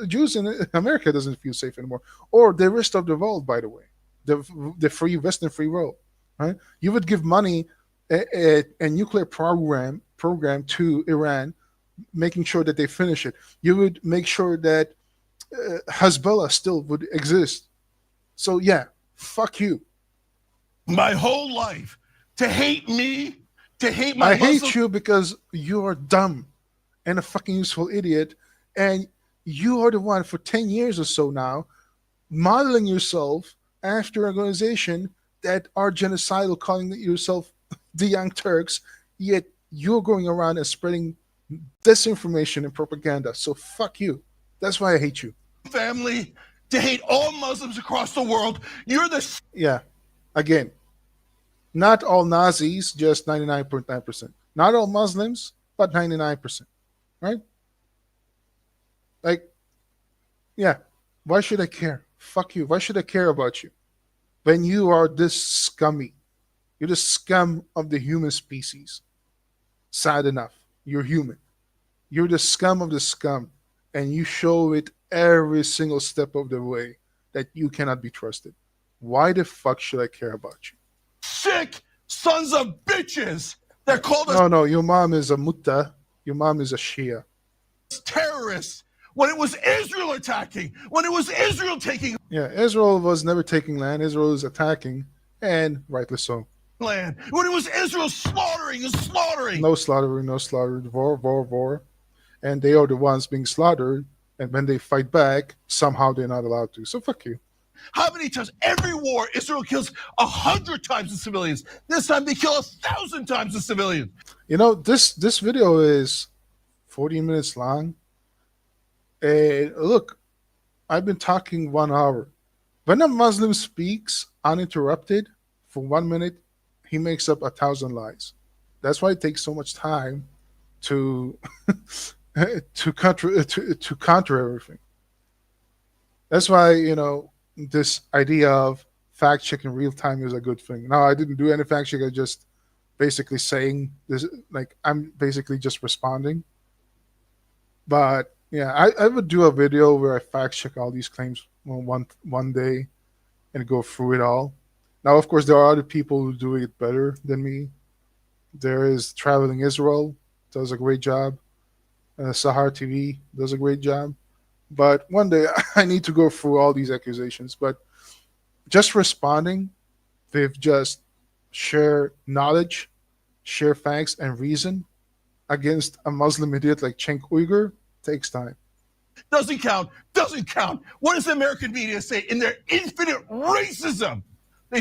Jews in America doesn't feel safe anymore, or the rest of the world. By the way, the free Western free world, right? You would give money a nuclear program to Iran, making sure that they finish it. You would make sure that Hezbollah still would exist. So yeah, fuck you. My whole life to hate me, to hate my I hate Muslim- you because you are dumb and a fucking useful idiot, and you are the one for 10 years or so now modeling yourself after an organization that are genocidal, calling yourself the Young Turks, yet you're going around and spreading disinformation and propaganda. So fuck you. That's why I hate you. family, to hate all Muslims across the world. You're the Yeah. Again, not all Nazis, just 99.9%. Not all Muslims, but 99%. Right? Like, yeah. Why should I care? Fuck you. Why should I care about you? When you are this scummy. You're the scum of the human species. Sad enough. You're human. You're the scum of the scum. And you show it every single step of the way that you cannot be trusted. Why the fuck should I care about you? sick sons of bitches that called us No, your mom is a mutta. Your mom is a Shia. terrorists when it was Israel attacking, when it was Israel taking Yeah, Israel was never taking land. Israel is attacking, and rightly so. land, when it was Israel slaughtering and slaughtering. No slaughtering, no slaughtering. War. And they are the ones being slaughtered. And when they fight back, somehow they're not allowed to. So fuck you. How many times? Every war, Israel kills 100 times the civilians. This time they kill 1,000 times the civilians. You know, this video is 40 minutes long. And look, I've been talking 1 hour. When a Muslim speaks uninterrupted for 1 minute, he makes up 1,000 lies. That's why it takes so much time to to counter everything. That's why, this idea of fact check in real time is a good thing. No, I didn't do any fact check. I just basically saying this, like I'm basically just responding. But yeah, I would do a video where I fact check all these claims one day and go through it all. Now, of course, there are other people who do it better than me. There is Traveling Israel, does a great job. Sahar TV does a great job. But one day I need to go through all these accusations. But just responding, they've just share knowledge, share facts and reason against a Muslim idiot like Cenk Uyghur takes time. Doesn't count. Doesn't count. What does the American media say in their infinite racism?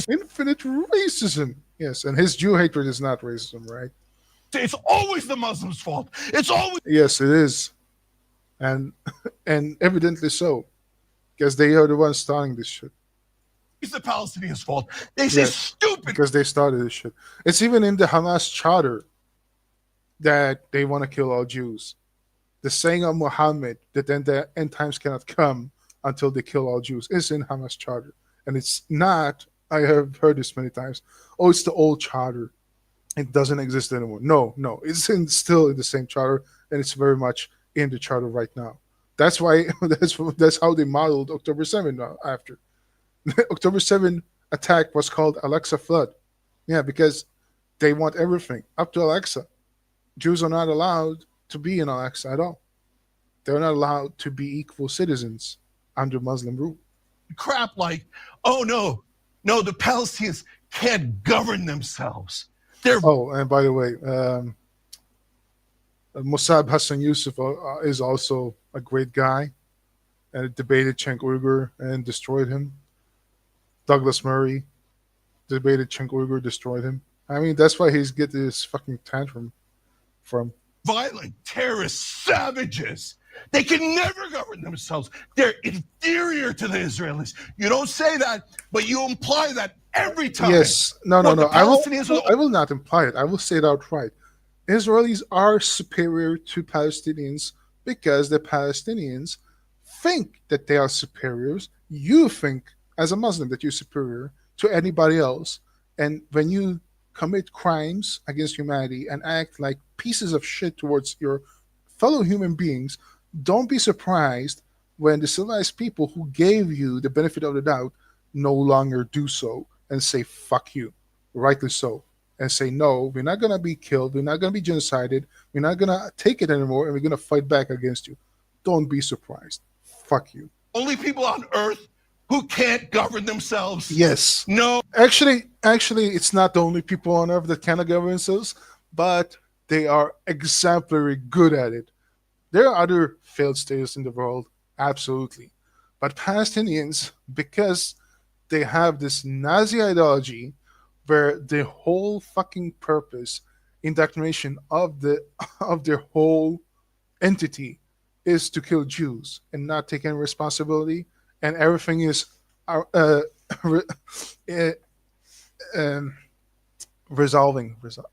Infinite racism. Yes, and his Jew hatred is not racism, right? It's always the Muslims' fault. It's always Yes, it is. And evidently so. Because they are the ones starting this shit. the Palestinians' fault. They say Yes, stupid. because they started this shit. It's even in the Hamas charter that they want to kill all Jews. The saying of Muhammad that then the end times cannot come until they kill all Jews is in Hamas charter. And it's not, I have heard this many times, oh, it's the old charter. It doesn't exist anymore. No, it's still in the same charter, and it's very much in the charter right now. That's why that's how they modeled October 7 after. October 7 attack was called Alexa Flood. Yeah, because they want everything up to Alexa. Jews are not allowed to be in Alexa at all. They're not allowed to be equal citizens under Muslim rule. Crap like, oh no, the Palestinians can't govern themselves. They're Oh, and by the way, Mossab Hassan Yusuf is also a great guy and debated Cenk Uyghur and destroyed him. Douglas Murray debated Cenk Uyghur, destroyed him. I mean, that's why he's get this fucking tantrum from. violent terrorist savages. They can never govern themselves. They're inferior to the Israelis. You don't say that, but you imply that every time. Yes, no. The Palestinians are I will not imply it. I will say it outright. Israelis are superior to Palestinians because the Palestinians think that they are superiors. You think, as a Muslim, that you're superior to anybody else. And when you commit crimes against humanity and act like pieces of shit towards your fellow human beings, don't be surprised when the civilized people who gave you the benefit of the doubt no longer do so and say, fuck you. Rightly so. And say, no, we're not going to be killed. We're not going to be genocided. We're not going to take it anymore. And we're going to fight back against you. Don't be surprised. Fuck you. only people on earth who can't govern themselves. Yes. No. Actually, it's not the only people on earth that cannot govern themselves, but they are exemplary good at it. There are other failed states in the world, absolutely. But Palestinians, because they have this Nazi ideology where the whole fucking purpose, indoctrination of their whole entity is to kill Jews and not take any responsibility, and everything is re-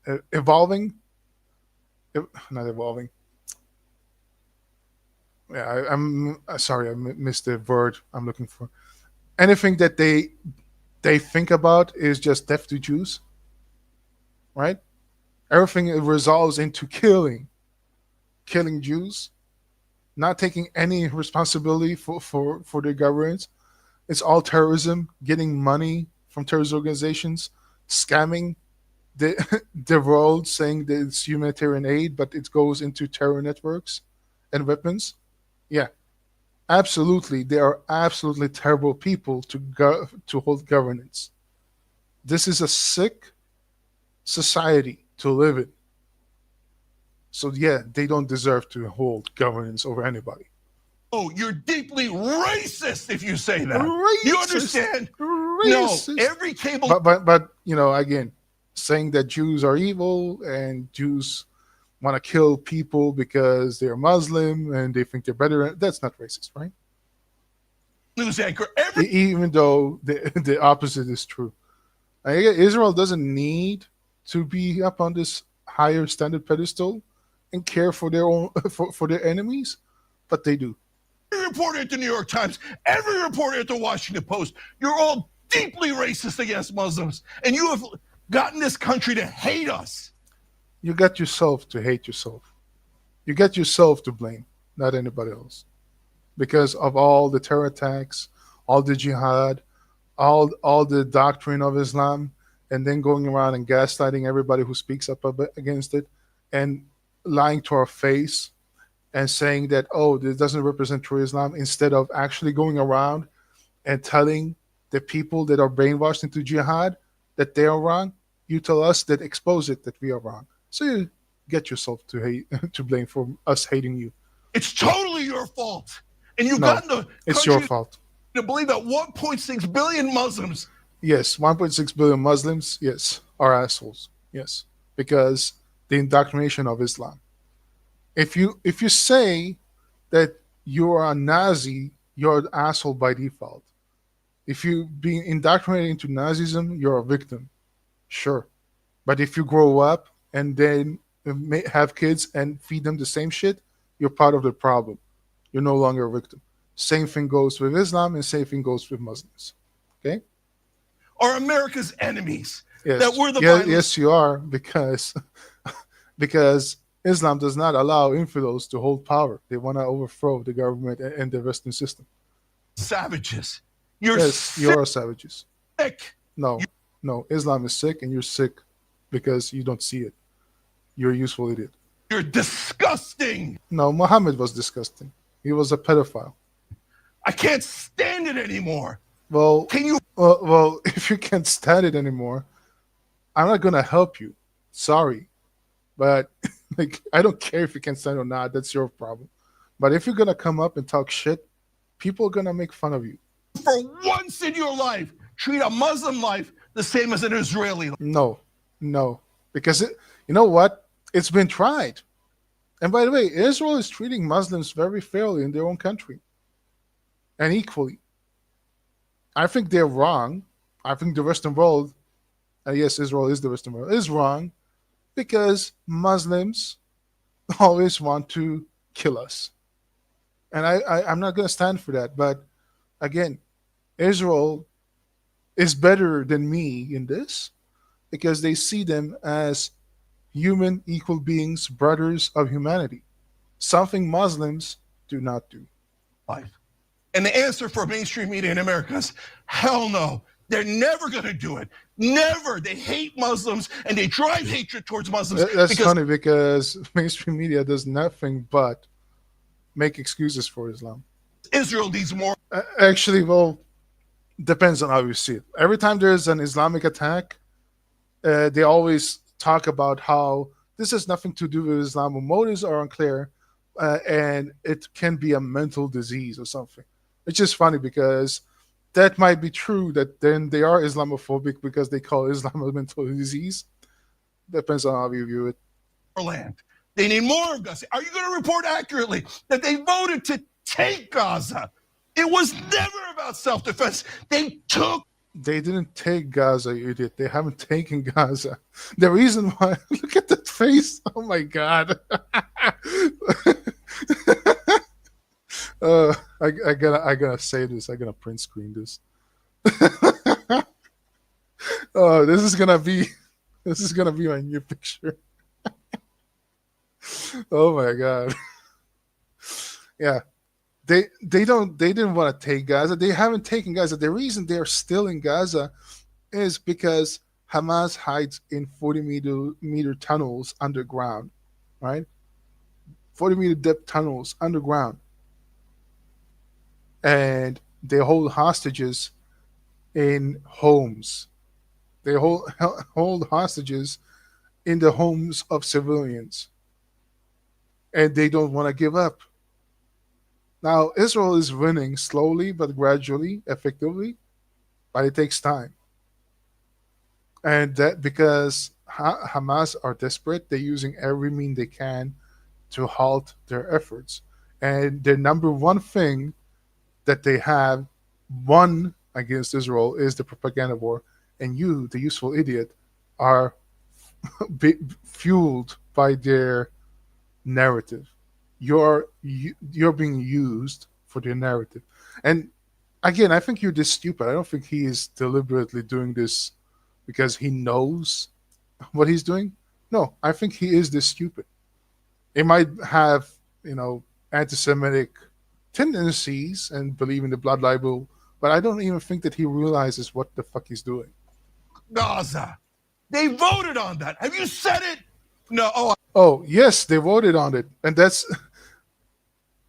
uh, evolving, not evolving. Yeah, I'm sorry, I missed the word I'm looking for. Anything that they think about is just death to Jews, right? Everything resolves into killing Jews, not taking any responsibility for their governance. It's all terrorism, getting money from terrorist organizations, scamming the world, saying that it's humanitarian aid, but it goes into terror networks and weapons. Yeah, absolutely. They are absolutely terrible people to hold governance. This is a sick society to live in. So yeah, they don't deserve to hold governance over anybody. Oh, you're deeply racist if you say that. Racist. You understand? Racist. No, every cable. But again, saying that Jews are evil and Jews want to kill people because they're Muslim and they think they're better, that's not racist, right? News anchor. Even though the opposite is true. Israel doesn't need to be up on this higher standard pedestal and care for their own for their enemies, but they do. Every reporter at the New York Times, every reporter at the Washington Post, you're all deeply racist against Muslims, and you have gotten this country to hate us. You got yourself to hate yourself. You get yourself to blame, not anybody else. Because of all the terror attacks, all the jihad, all the doctrine of Islam, and then going around and gaslighting everybody who speaks up against it, and lying to our face and saying that, oh, this doesn't represent true Islam, instead of actually going around and telling the people that are brainwashed into jihad that they are wrong. You tell us that, expose it, that we are wrong. So you get yourself to hate to blame for us hating you. It's totally your fault. And you've No, gotten the it's your country fault. to believe that 1.6 billion Muslims, Yes, 1.6 billion Muslims, yes, are assholes. Yes, because the indoctrination of Islam. If you say that you are a Nazi, you're an asshole by default. If you being indoctrinated into Nazism, you're a victim. Sure, but if you grow up and then have kids and feed them the same shit, you're part of the problem. You're no longer a victim. Same thing goes with Islam, and same thing goes with Muslims. Okay? are America's enemies. That Yes, we're the yeah, violent. yes, you are, because because Islam does not allow infidels to hold power. They want to overthrow the government and the Western system. Savages. You're Yes, you are savages. sick. No, no, Islam is sick, and you're sick because you don't see it. You're a useful idiot. You're disgusting. No, Muhammad was disgusting. He was a pedophile. I can't stand it anymore. Well, Can you? well, if you can't stand it anymore, I'm not gonna help you. Sorry, but like, I don't care if you can stand it or not. That's your problem. But if you're gonna come up and talk shit, people are gonna make fun of you. For once in your life, treat a Muslim life the same as an Israeli life. No, no, because you know what? It's been tried. And by the way, Israel is treating Muslims very fairly in their own country and equally. I think they're wrong. I think the Western world, yes, Israel is the Western world, is wrong because Muslims always want to kill us. And I'm not going to stand for that. But again, Israel is better than me in this because they see them as human, equal beings, brothers of humanity. Something Muslims do not do. Life. And the answer for mainstream media in America is hell no. They're never going to do it. Never. They hate Muslims and they drive hatred towards Muslims. That's funny because mainstream media does nothing but make excuses for Islam. Israel needs more. Actually, well, depends on how you see it. Every time there's an Islamic attack, they always talk about how this has nothing to do with Islam, or motives are unclear, and it can be a mental disease or something. It's just funny because that might be true that then they are Islamophobic because they call Islam a mental disease. Depends on how you view it. Land. They need more of Gaza. Are you going to report accurately that they voted to take Gaza? It was never about self-defense. They took. They didn't take Gaza, you idiot. They haven't taken Gaza. The reason why, look at that face. Oh my God. I gotta say this. I gotta print screen this. Oh, this is gonna be my new picture. Oh my God. Yeah. They didn't want to take Gaza. They haven't taken Gaza. The reason they are still in Gaza is because Hamas hides in 40-meter tunnels underground, right? 40-meter depth tunnels underground, and they hold hostages in homes. They hold hostages in the homes of civilians, and they don't want to give up. Now, Israel is winning slowly but gradually, effectively, but it takes time. And that because Hamas are desperate, they're using every mean they can to halt their efforts. And the number one thing that they have won against Israel is the propaganda war. And you, the useful idiot, are fueled by their narrative. You're being used for their narrative, and again, I think you're this stupid. I don't think he is deliberately doing this because he knows what he's doing. No, I think he is this stupid. He might have, anti-Semitic tendencies and believe in the blood libel, but I don't even think that he realizes what the fuck he's doing. Gaza. They voted on that. Have you said it? No. Oh, Oh yes, they voted on it, and that's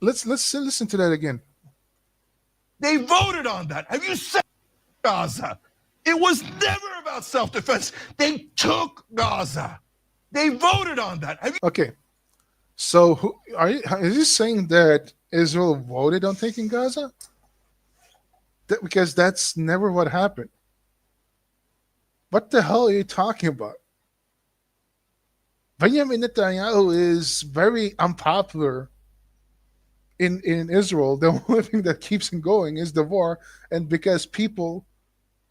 let's listen to that again. they voted on that. Have you said Gaza? It was never about self-defense. They took Gaza. They voted on that. Have you? Okay, so is he saying that Israel voted on taking Gaza? Because that's never what happened. What the hell are you talking about? Benjamin Netanyahu is very unpopular in Israel. The only thing that keeps him going is the war, and because people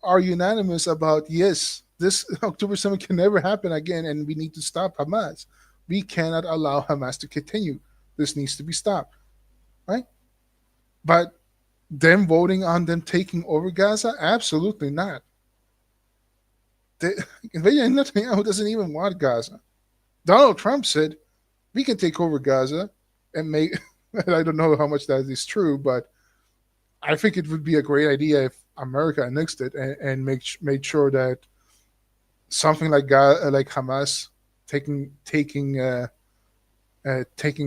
are unanimous about yes, this October 7th can never happen again, and we need to stop Hamas. We cannot allow Hamas to continue. This needs to be stopped, right? But them voting on them taking over Gaza, absolutely not. Netanyahu doesn't even want Gaza. Donald Trump said we can take over Gaza and make. And I don't know how much that is true, but I think it would be a great idea if America annexed it and made sure that something like like Hamas taking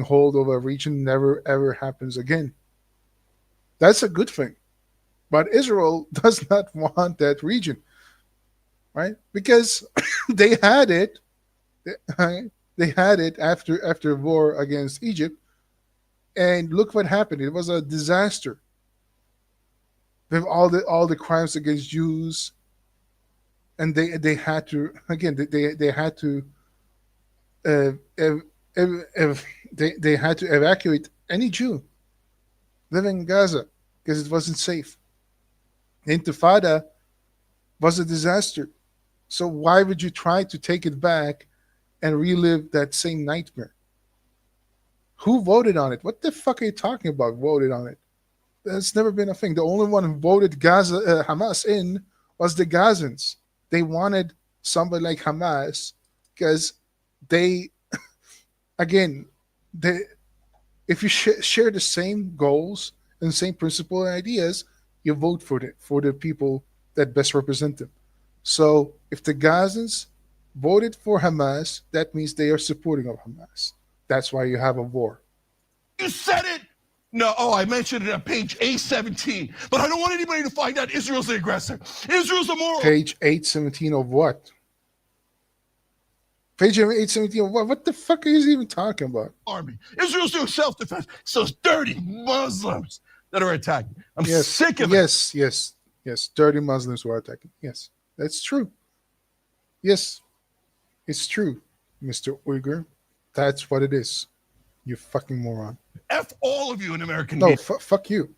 hold of a region never ever happens again. That's a good thing, but Israel does not want that region, right? Because they had it, they had it after war against Egypt, and look what happened. It was a disaster with all the crimes against Jews, and they had to again they had to uh, ev- they had to evacuate any Jew living in Gaza because it wasn't safe. The Intifada was a disaster. So why would you try to take it back and relive that same nightmare? Who voted on it? What the fuck are you talking about? Voted on it? That's never been a thing. The only one who voted Hamas in was the Gazans. They wanted somebody like Hamas because they, again, they if you share the same goals and same principle and ideas, you vote for the people that best represent them. So if the Gazans voted for Hamas, that means they are supporting of Hamas. That's why you have a war. You said it. No. Oh, I mentioned it on page A17, but I don't want anybody to find out Israel's the aggressor. Israel's the moral. Page 817 of what? Page 817 of what? What the fuck are you even talking about? Army. Israel's doing self-defense. It's those dirty Muslims that are attacking. I'm sick of it. Yes. Dirty Muslims who are attacking. Yes, that's true. Yes, it's true, Mr. Uyghur. That's what it is. You fucking moron. F all of you in American No, media. fuck you.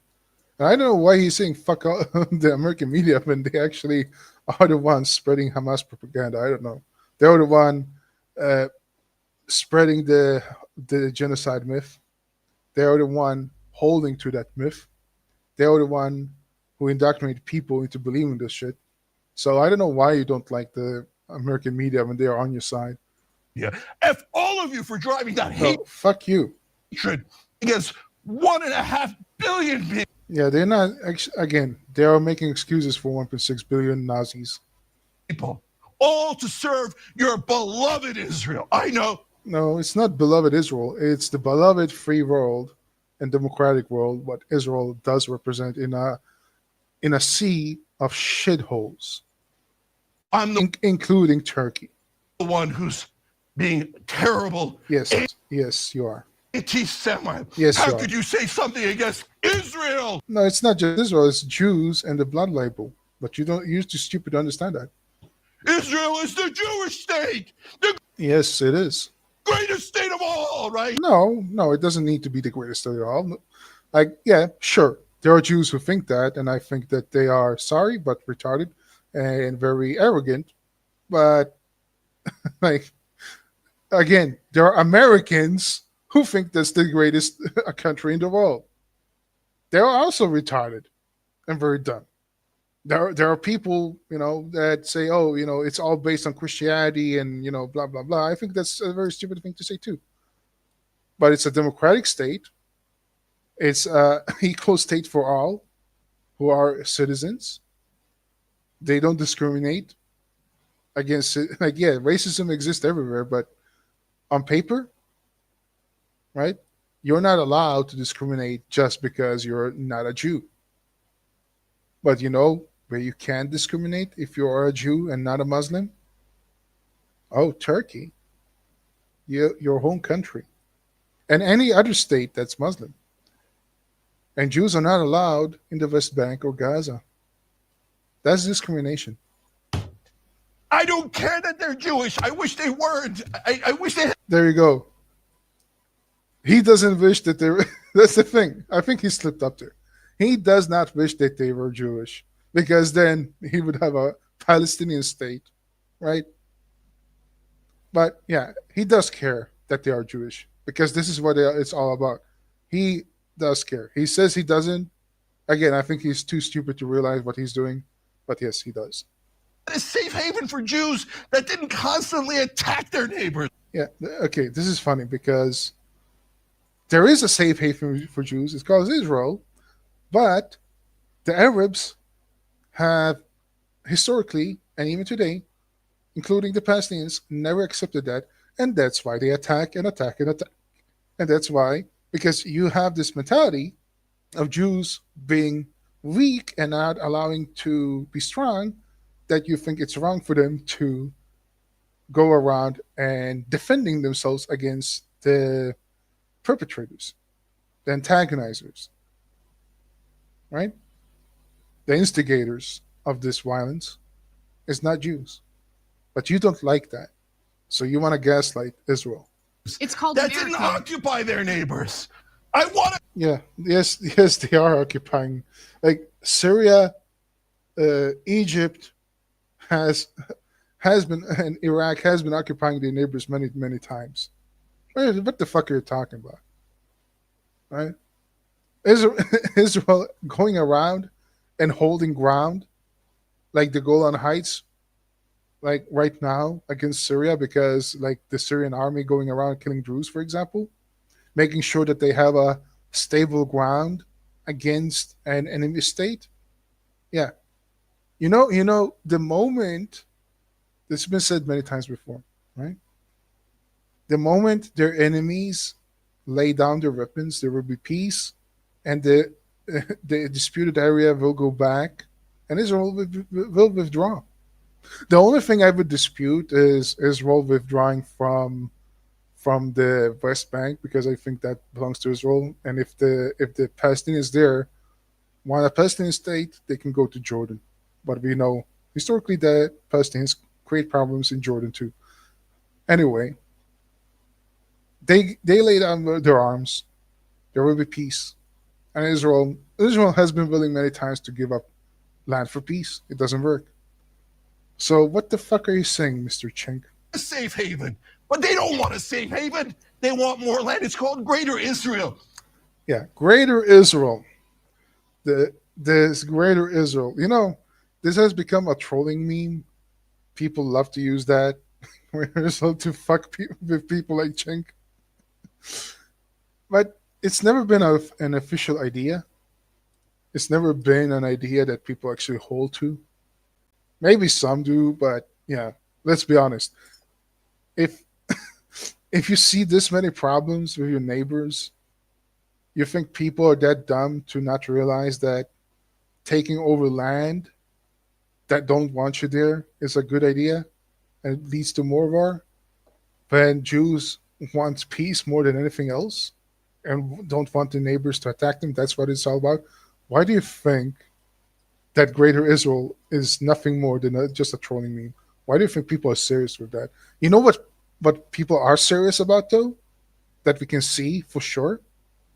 And I don't know why he's saying fuck all the American media when they actually are the ones spreading Hamas propaganda. I don't know. They're the one spreading the genocide myth. They are the one holding to that myth. They are the one who indoctrinate people into believing this shit. So I don't know why you don't like the American media when they are on your side. Yeah. F all of you for driving that No, fuck you. hatred against 1.5 billion people. Yeah, they're not. Again, they are making excuses for 1.6 billion Nazis. All to serve your beloved Israel. I know. No, it's not beloved Israel. It's the beloved free world and democratic world. What Israel does represent in a sea of shitholes, I'm the including Turkey. one who's being terrible. Yes, you are. Anti-Semite. Yes, How you could are. you say something against Israel? No, it's not just Israel. It's Jews and the blood label. But you're too stupid to understand that. Israel is the Jewish state, the Yes, it is. greatest state of all, right? No, it doesn't need to be the greatest state at all. Like, yeah, sure. There are Jews who think that, and I think that they are sorry but retarded and very arrogant. But like again, there are Americans who think that's the greatest country in the world. They're also retarded. and very dumb. There are people, that say, oh, it's all based on Christianity and, blah, blah, blah. I think that's a very stupid thing to say, too. But it's a democratic state. It's a equal state for all who are citizens. They don't discriminate against it. Like, yeah, racism exists everywhere, but on paper, right? You're not allowed to discriminate just because you're not a Jew. But you know where you can discriminate if you are a Jew and not a Muslim? Oh, Turkey, your home country, and any other state that's Muslim. And Jews are not allowed in the West Bank or Gaza. That's discrimination. I don't care that they're Jewish. I wish they weren't. I wish they had. There you go. He doesn't wish that they were. That's the thing. I think he slipped up there. He does not wish that they were Jewish because then he would have a Palestinian state, right? But yeah, he does care that they are Jewish because this is what it's all about. He does care. He says he doesn't. Again, I think he's too stupid to realize what he's doing, but yes, he does. A safe haven for Jews that didn't constantly attack their neighbors. Yeah, okay, this is funny because there is a safe haven for Jews. It's called Israel, but the Arabs have historically and even today, including the Palestinians, never accepted that, and that's why they attack and attack and attack. And that's why, because you have this mentality of Jews being weak and not allowing to be strong, that you think it's wrong for them to go around and defending themselves against the perpetrators, the antagonizers, right? The instigators of this violence is not Jews. But you don't like that. So you want to gaslight Israel. It's called That America. didn't occupy their neighbors. I want to. Yeah, yes, they are occupying. Like Syria, Egypt has been, and Iraq has been occupying their neighbors many, many times. What the fuck are you talking about? Right? Israel, Israel going around and holding ground like the Golan Heights, like right now against Syria, because like the Syrian army going around killing Druze, for example, making sure that they have a stable ground against an enemy state. Yeah, the moment this has been said many times before, right? The moment their enemies lay down their weapons, there will be peace, and the disputed area will go back, and Israel will withdraw. The only thing I would dispute is Israel withdrawing from the West Bank because I think that belongs to Israel. And if the Palestinians there want a Palestinian state, they can go to Jordan. But we know historically that Palestinians create problems in Jordan too. Anyway, they lay down their arms. There will be peace, and Israel has been willing many times to give up land for peace. It doesn't work. So what the fuck are you saying, Mr. Cenk? A safe haven, but they don't want a safe haven. They want more land. It's called Greater Israel. Yeah, Greater Israel. This Greater Israel. This has become a trolling meme. People love to use that so to fuck with people like Cenk. But it's never been an official idea. It's never been an idea that people actually hold to. Maybe some do, but yeah, let's be honest. If if you see this many problems with your neighbors, you think people are that dumb to not realize that taking over land that don't want you there is a good idea and it leads to more war? When Jews want peace more than anything else and don't want the neighbors to attack them, that's what it's all about. Why do you think that Greater Israel is nothing more than just a trolling meme? Why do you think people are serious with that? You know what people are serious about though, that we can see for sure,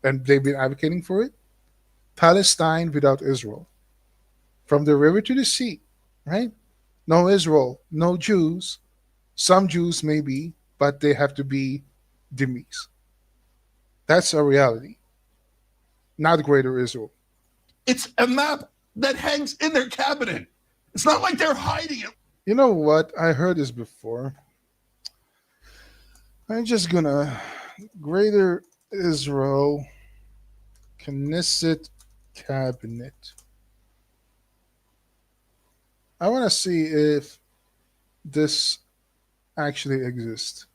and they've been advocating for it? Palestine without Israel, from the river to the sea, right? No Israel, no Jews. Some Jews maybe, but they have to be dhimmis. That's a reality, not Greater Israel. It's a map that hangs in their cabinet. It's not like they're hiding it. You know what? I heard this before. I'm just gonna Greater Israel Knesset Cabinet. I want to see if this actually exists.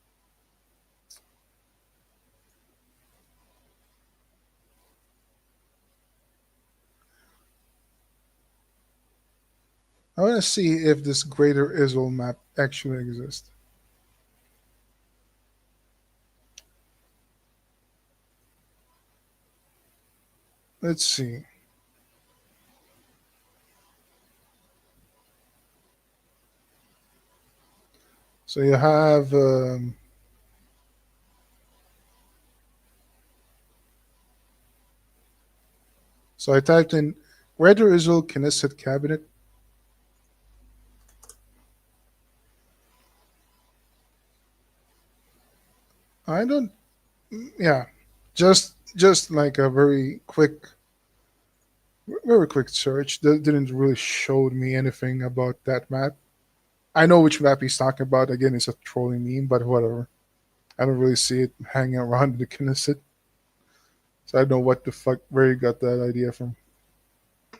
I want to see if this Greater Israel map actually exists. Let's see. So you have so I typed in Greater Israel Knesset Cabinet. I don't. Yeah, just like a very quick search that didn't really show me anything about that map. I know which map he's talking about. Again, it's a trolling meme, but whatever. I don't really see it hanging around the Knesset, so I don't know what the fuck where you got that idea from.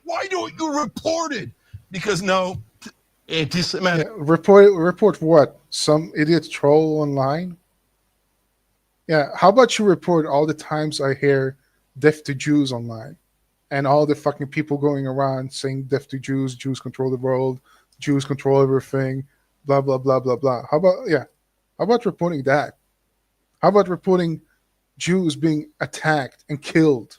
Why don't you report it? Because no, anti-Semitic. Yeah, report what? Some idiot troll online? Yeah, how about you report all the times I hear death to Jews online and all the fucking people going around saying death to Jews, Jews control the world, Jews control everything, blah blah blah blah blah. How about reporting that? How about reporting Jews being attacked and killed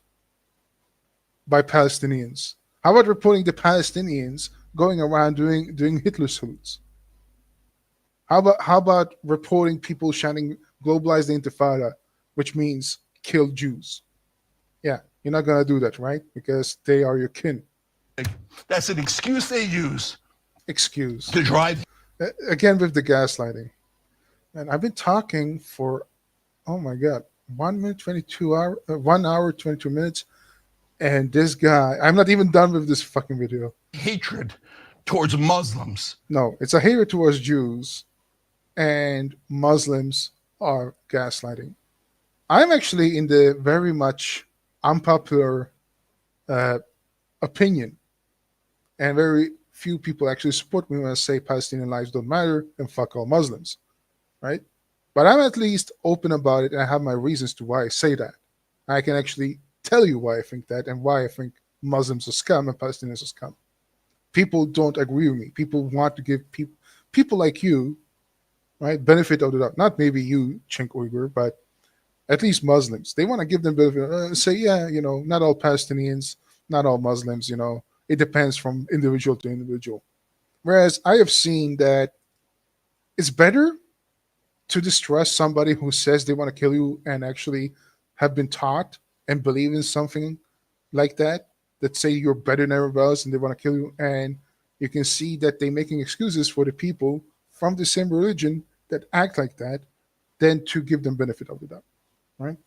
by Palestinians? How about reporting the Palestinians going around doing Hitler salutes? How about reporting people shouting globalize the Intifada, which means kill Jews? Yeah, you're not gonna do that, right? Because they are your kin. That's an excuse they use Excuse. to drive. Again with the gaslighting. And I've been talking for, oh my god, 1 minute 22 hour, 1 hour 22 minutes, and this guy, I'm not even done with this fucking video. Hatred towards Muslims. No, it's a hatred towards Jews, and Muslims are gaslighting. I'm actually in the very much unpopular uh, opinion, and very few people actually support me when I say Palestinian lives don't matter and fuck all Muslims, right? But I'm at least open about it, and I have my reasons to why I say that. I can actually tell you why I think that and why I think Muslims are scum and Palestinians are scum. People don't agree with me. People want to give people like you, right, benefit of the doubt. Not maybe you, Cenk Uyghur, but at least Muslims. They want to give them benefit. Say, yeah, not all Palestinians, not all Muslims. It depends from individual to individual. Whereas I have seen that it's better to distrust somebody who says they want to kill you and actually have been taught and believe in something like that say you're better than everybody else and they want to kill you, and you can see that they're making excuses for the people from the same religion that act like that, than to give them benefit of the doubt, right?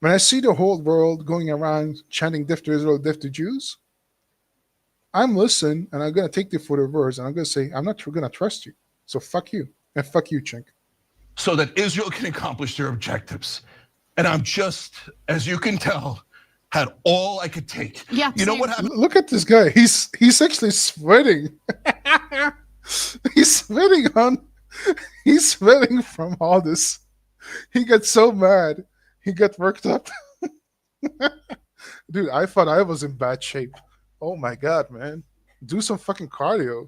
When I see the whole world going around chanting death to Israel, death to Jews, I'm listening and I'm going to take the for the words and I'm going to say, I'm not going to trust you. So fuck you. And fuck you, Cenk. So that Israel can accomplish their objectives. And I'm just, as you can tell, had all I could take. Yeah, you know same. what happened? Look at this guy. He's actually sweating. he's sweating on. He's sweating from all this. He got so mad. He got worked up. Dude, I thought I was in bad shape. Oh my god, man. Do some fucking cardio.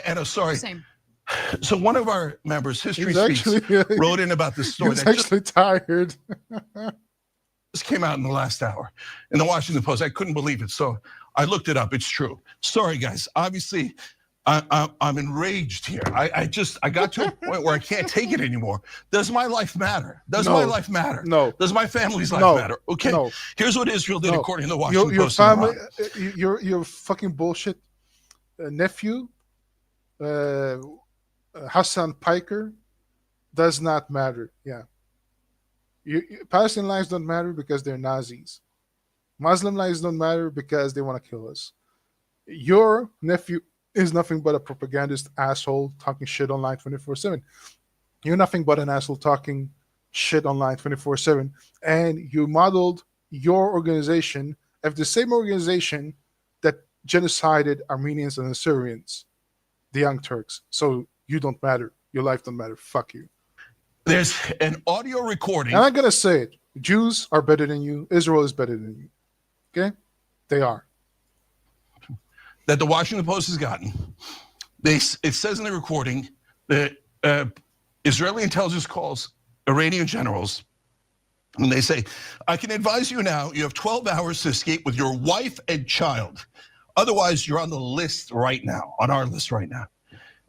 And sorry. Same. So one of our members, History He's Speaks, actually wrote in about this he story was that actually tired. just came out in the last hour in the Washington Post. I couldn't believe it, so I looked it up. It's true. Sorry, guys. Obviously, I'm enraged here. I got to a point where I can't take it anymore. Does my life matter? Does my life matter? No. Does my family's life No. matter? Okay. No. Here's what Israel did No. according to the Washington Your Post. family, and your fucking bullshit nephew, Hassan Piker, does not matter. Yeah. Palestinian lives don't matter because they're Nazis. Muslim lives don't matter because they want to kill us. Your nephew is nothing but a propagandist asshole talking shit online 24/7. You're nothing but an asshole talking shit online 24/7. And you modeled your organization of the same organization that genocided Armenians and Assyrians, the Young Turks. So you don't matter. Your life don't matter. Fuck you. There's an audio recording. And I'm going to say it. Jews are better than you. Israel is better than you. Okay? They are. That the Washington Post has gotten. It says in the recording that Israeli intelligence calls Iranian generals and they say, I can advise you now, you have 12 hours to escape with your wife and child. Otherwise, you're on the list right now, on our list right now.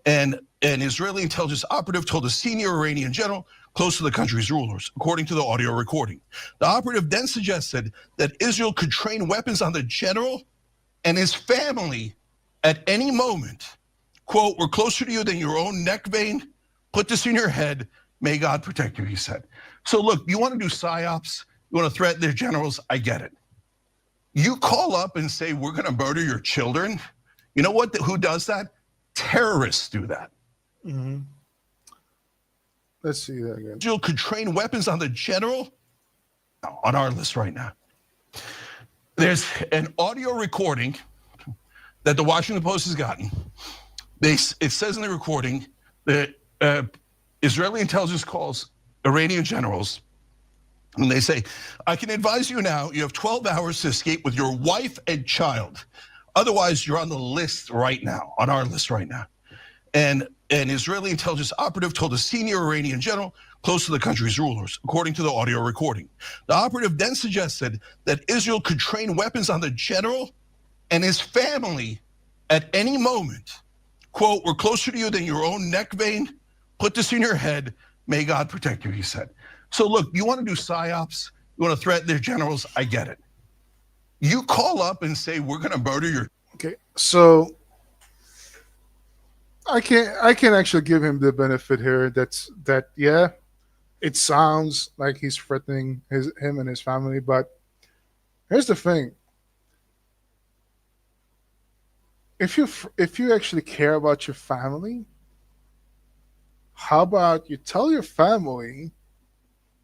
And an Israeli intelligence operative told a senior Iranian general close to the country's rulers, according to the audio recording. The operative then suggested that Israel could train weapons on the general and his family at any moment. Quote, we're closer to you than your own neck vein. Put this in your head. May God protect you, he said. So look, you want to do psyops, you want to threaten their generals, I get it. You call up and say, we're going to murder your children. You know what? Who does that? Terrorists do that. Mm-hmm. Let's see that again. Israel could train weapons on the general, on our list right now. There's an audio recording that the Washington Post has gotten. It says in the recording that Israeli intelligence calls Iranian generals and they say, I can advise you now, you have 12 hours to escape with your wife and child. Otherwise, you're on the list right now, on our list right now. And an Israeli intelligence operative told a senior Iranian general close to the country's rulers, according to the audio recording. The operative then suggested that Israel could train weapons on the general and his family at any moment. Quote, we're closer to you than your own neck vein. Put this in your head. May God protect you, he said. So look, you want to do psyops, you want to threaten their generals, I get it. You call up and say, we're going to murder your. Okay, so I can actually give him the benefit here. Yeah, it sounds like he's threatening him and his family, but here's the thing. If you actually care about your family, how about you tell your family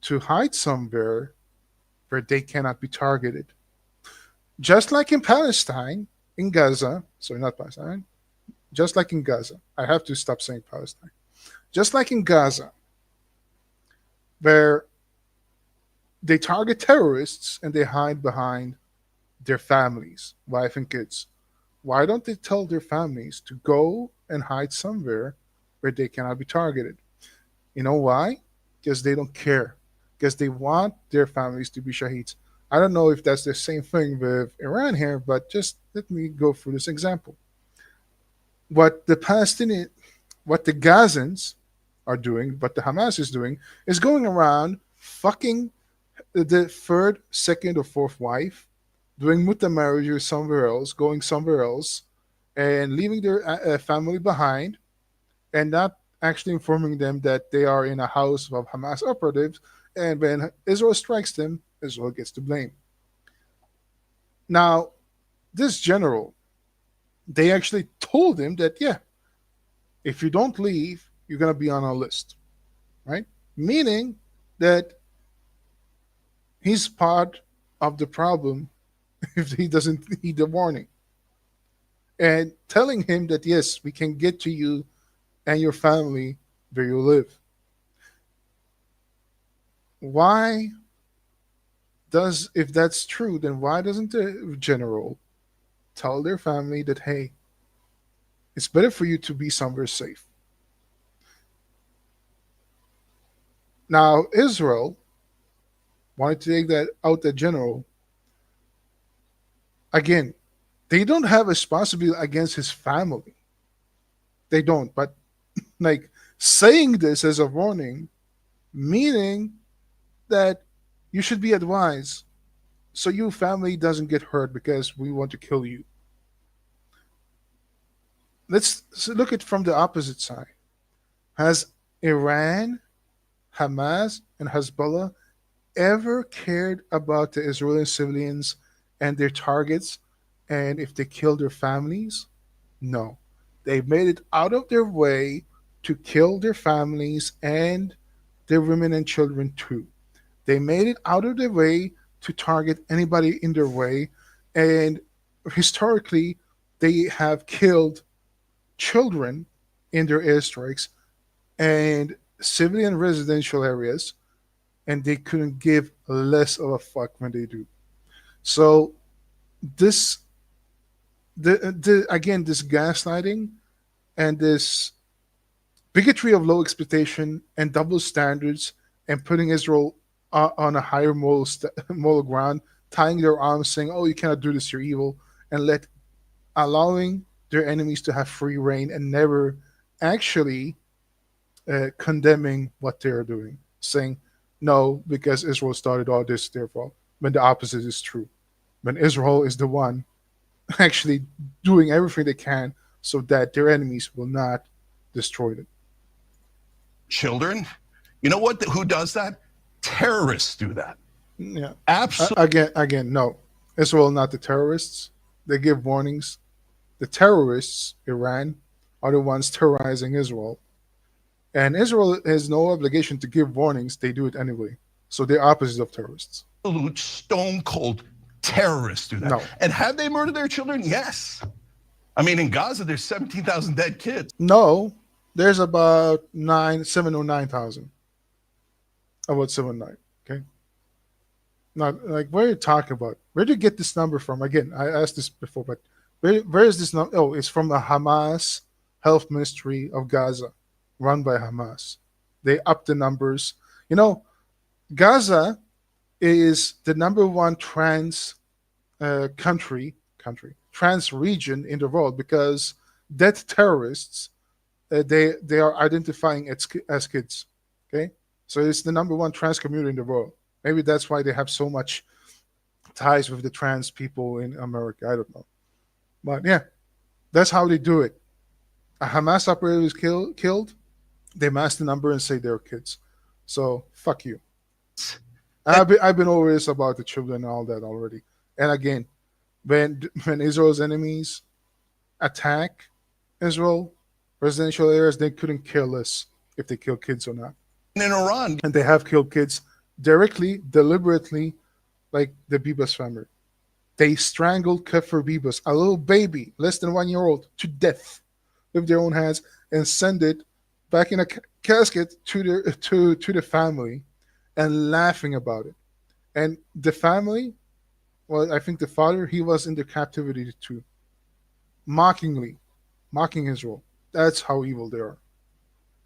to hide somewhere where they cannot be targeted? Just like in Palestine, in Gaza, sorry, not Palestine, just like in Gaza. I have to stop saying Palestine. Just like in Gaza, where they target terrorists and they hide behind their families, wife and kids. Why don't they tell their families to go and hide somewhere where they cannot be targeted? You know why? Because they don't care. Because they want their families to be shaheeds. I don't know if that's the same thing with Iran here, but just let me go through this example. What the Gazans are doing, what the Hamas is doing, is going around fucking the third, second, or fourth wife, doing muta marriage somewhere else, going somewhere else, and leaving their family behind, and not actually informing them that they are in a house of Hamas operatives. And when Israel strikes them, Israel gets to blame. Now, this general, they actually told him that, yeah, if you don't leave, you're going to be on our list, right? Meaning that he's part of the problem if he doesn't heed the warning. And telling him that, yes, we can get to you and your family where you live. Why if that's true, then why doesn't the general tell their family that, hey, it's better for you to be somewhere safe? Now, Israel wanted to take that out the general. Again, they don't have responsibility against his family. They don't. But like saying this as a warning, meaning that you should be advised so your family doesn't get hurt because we want to kill you. Let's look at it from the opposite side. Has Iran, Hamas, and Hezbollah ever cared about the Israeli civilians and their targets And if they kill their families, no. They made it out of their way to kill their families and their women and children too. They made it out of their way to target anybody in their way. And historically, they have killed children in their airstrikes and civilian residential areas, and they couldn't give less of a fuck when they do. So this, again, this gaslighting and this bigotry of low expectation and double standards and putting Israel on a higher moral ground, tying their arms, saying, "Oh, you cannot do this; you're evil," and allowing their enemies to have free reign and never actually condemning what they are doing, saying, "No, because Israel started all this, therefore." When the opposite is true, when Israel is the one actually doing everything they can so that their enemies will not destroy them. Children, you know what? Who does that? Terrorists do that. Yeah. Absolutely. Again, no. Israel not the terrorists. They give warnings. The terrorists, Iran, are the ones terrorizing Israel. And Israel has no obligation to give warnings. They do it anyway. So they're opposite of terrorists. Stone cold terrorists do that. No. And have they murdered their children? Yes. I mean, in Gaza, there's 17,000 dead kids. No. There's about 7 or 9,000. About 7 9. Okay. Not like what are you talking about? Where did you get this number from? Again, I asked this before, but where is this number? Oh, it's from the Hamas Health Ministry of Gaza, run by Hamas. They upped the numbers. You know, Gaza is the number one trans region in the world because dead terrorists they are identifying as kids. Okay, so it's the number one trans community in the world. Maybe that's why they have so much ties with the trans people in America. I don't know, but yeah, that's how they do it. A Hamas operator is killed. They mask the number and say they're kids. So fuck you. I've been over this about the children and all that already. And again, when Israel's enemies attack Israel, residential areas, they couldn't care less if they kill kids or not. In Iran, And they have killed kids directly, deliberately, like the Bibas family. They strangled Kefir Bibas, a little baby, less than 1 year old, to death with their own hands and send it back in a casket to the family and laughing about it. And the family, well, I think the father, he was in the captivity too, mockingly, mocking Israel. That's how evil they are.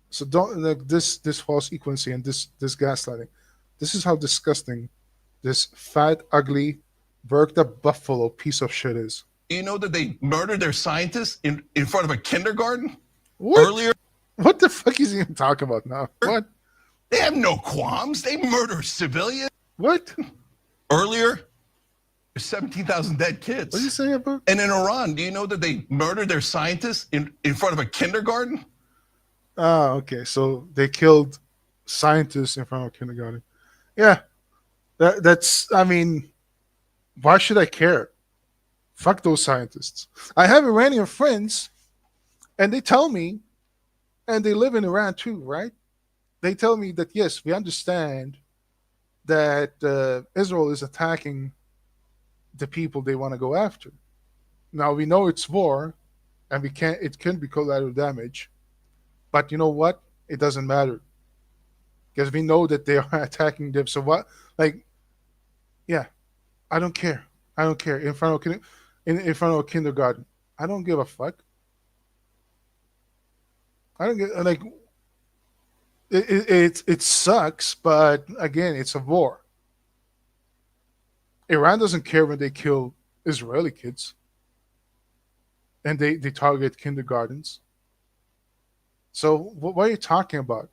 So don't like this false equancy and this gaslighting. This is how disgusting this fat, ugly, worked up buffalo piece of shit is. you know that they murdered their scientists in front of a kindergarten What? earlier? What the fuck is he even talking about now? What? They have no qualms. They murder civilians. What? Earlier, there's 17,000 dead kids. What are you saying about? And in Iran, do you know that they murdered their scientists in front of a kindergarten? Ah, okay. So they killed scientists in front of kindergarten. Yeah, that's. I mean, why should I care? Fuck those scientists. I have Iranian friends, and they tell me, and they live in Iran too, right? They tell me that yes, we understand that Israel is attacking the people they want to go after. Now we know it's war, and we can't. It can be collateral damage, but you know what? It doesn't matter because we know that they are attacking them. So what? Like, yeah, I don't care. I don't care. In front of a kindergarten, I don't give a fuck. I don't get like it sucks, but again, it's a war. Iran doesn't care when they kill Israeli kids and they target kindergartens. So what are you talking about?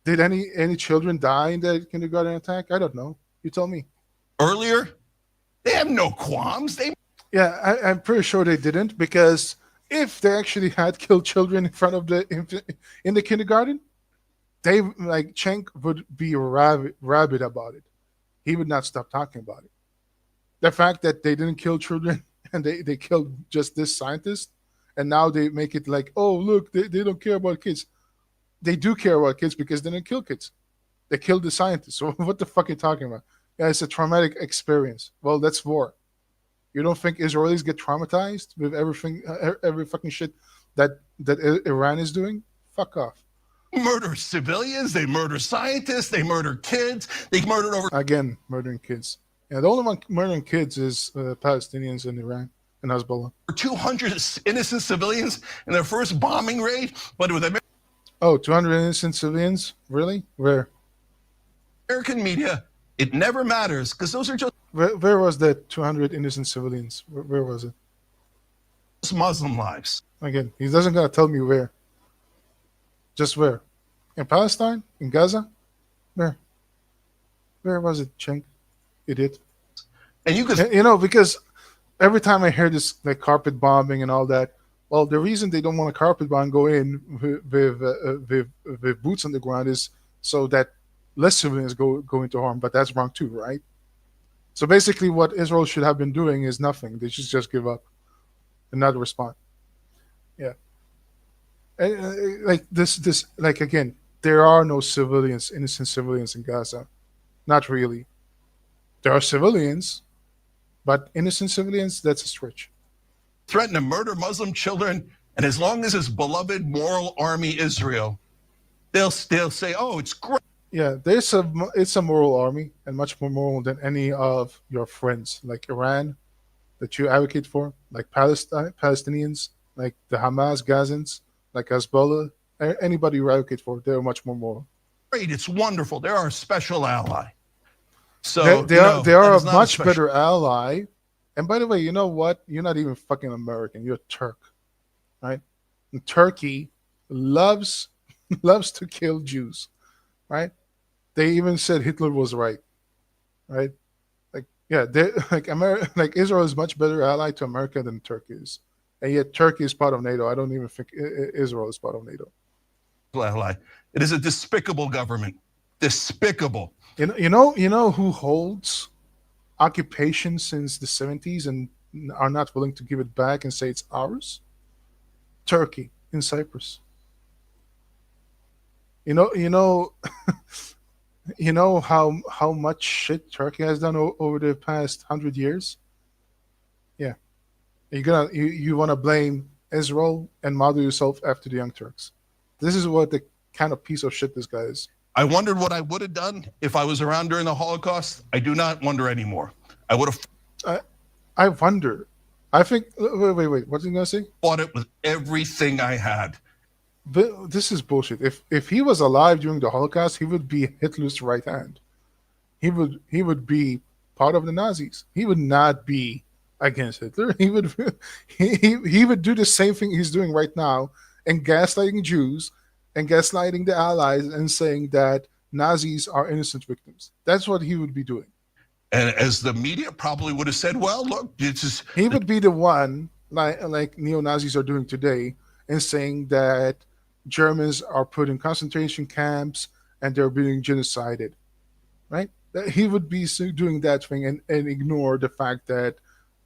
Did any children die in that kindergarten attack? I don't know. You tell me. Earlier, they have no qualms. Yeah, I'm pretty sure they didn't because if they actually had killed children in front of in the kindergarten, they like Cenk would be rabid about it. He would not stop talking about it. The fact that they didn't kill children and they killed just this scientist, and now they make it like, oh look, they don't care about kids. They do care about kids because they didn't kill kids. They killed the scientists. So what the fuck are you talking about? Yeah, it's a traumatic experience. Well, that's war. You don't think Israelis get traumatized with everything, every fucking shit that Iran is doing? Fuck off. Murder civilians, they murder scientists, they murder kids, they murdered over Again, murdering kids. Yeah, the only one murdering kids is Palestinians in Iran and Hezbollah. 200 innocent civilians in their first bombing raid, but with Oh, 200 innocent civilians? Really? Where? American media, it never matters because those are just Where was that 200 innocent civilians? Where was it? Muslim lives. Again, he doesn't gotta tell me where. Just where? In Palestine? In Gaza? Where? Where was it, Cenk? Idiot. And you could You know, because every time I hear this like carpet bombing and all that, well, the reason they don't want a carpet bomb go in with boots on the ground is so that less civilians go into harm. But that's wrong too, right? So basically, what Israel should have been doing is nothing. They should just give up and not respond. Yeah, like this, like again, there are no civilians, innocent civilians in Gaza. Not really. There are civilians, but innocent civilians, that's a stretch. threaten to murder Muslim children, and as long as his beloved moral army Israel, they'll say, "Oh, it's great." Yeah, it's a moral army and much more moral than any of your friends like Iran that you advocate for, like Palestinians, like the Hamas Gazans, like Hezbollah, anybody you advocate for, they're much more moral. Great, it's wonderful. They're our special ally. So They are that a is not much special. better ally. And by the way, you know what? You're not even fucking American. You're Turk, right? And Turkey loves loves to kill Jews, right? They even said Hitler was right? Like, yeah, they like America, like Israel is much better ally to America than Turkey is, and yet Turkey is part of NATO. I don't even think Israel is part of NATO. Ally. It is a despicable government. Despicable. You know who holds occupation since the 70s and are not willing to give it back and say it's ours? Turkey in Cyprus. You know, you know how much shit Turkey has done over the past 100 years. Yeah, you want to blame Israel and model yourself after the Young Turks. This is what the kind of piece of shit this guy is. I wondered what I would have done if I was around during the Holocaust. I do not wonder anymore. I would have I wonder. I think. Wait. What's he gonna say? fought it with everything I had. But this is bullshit. If he was alive during the Holocaust, he would be Hitler's right hand. He would be part of the Nazis. He would not be against Hitler. He would do the same thing he's doing right now and gaslighting Jews and gaslighting the Allies and saying that Nazis are innocent victims. That's what he would be doing. And as the media probably would have said, well, look, it's just He would be the one like neo Nazis are doing today and saying that Germans are put in concentration camps and they're being genocided, right? He would be doing that thing and ignore the fact that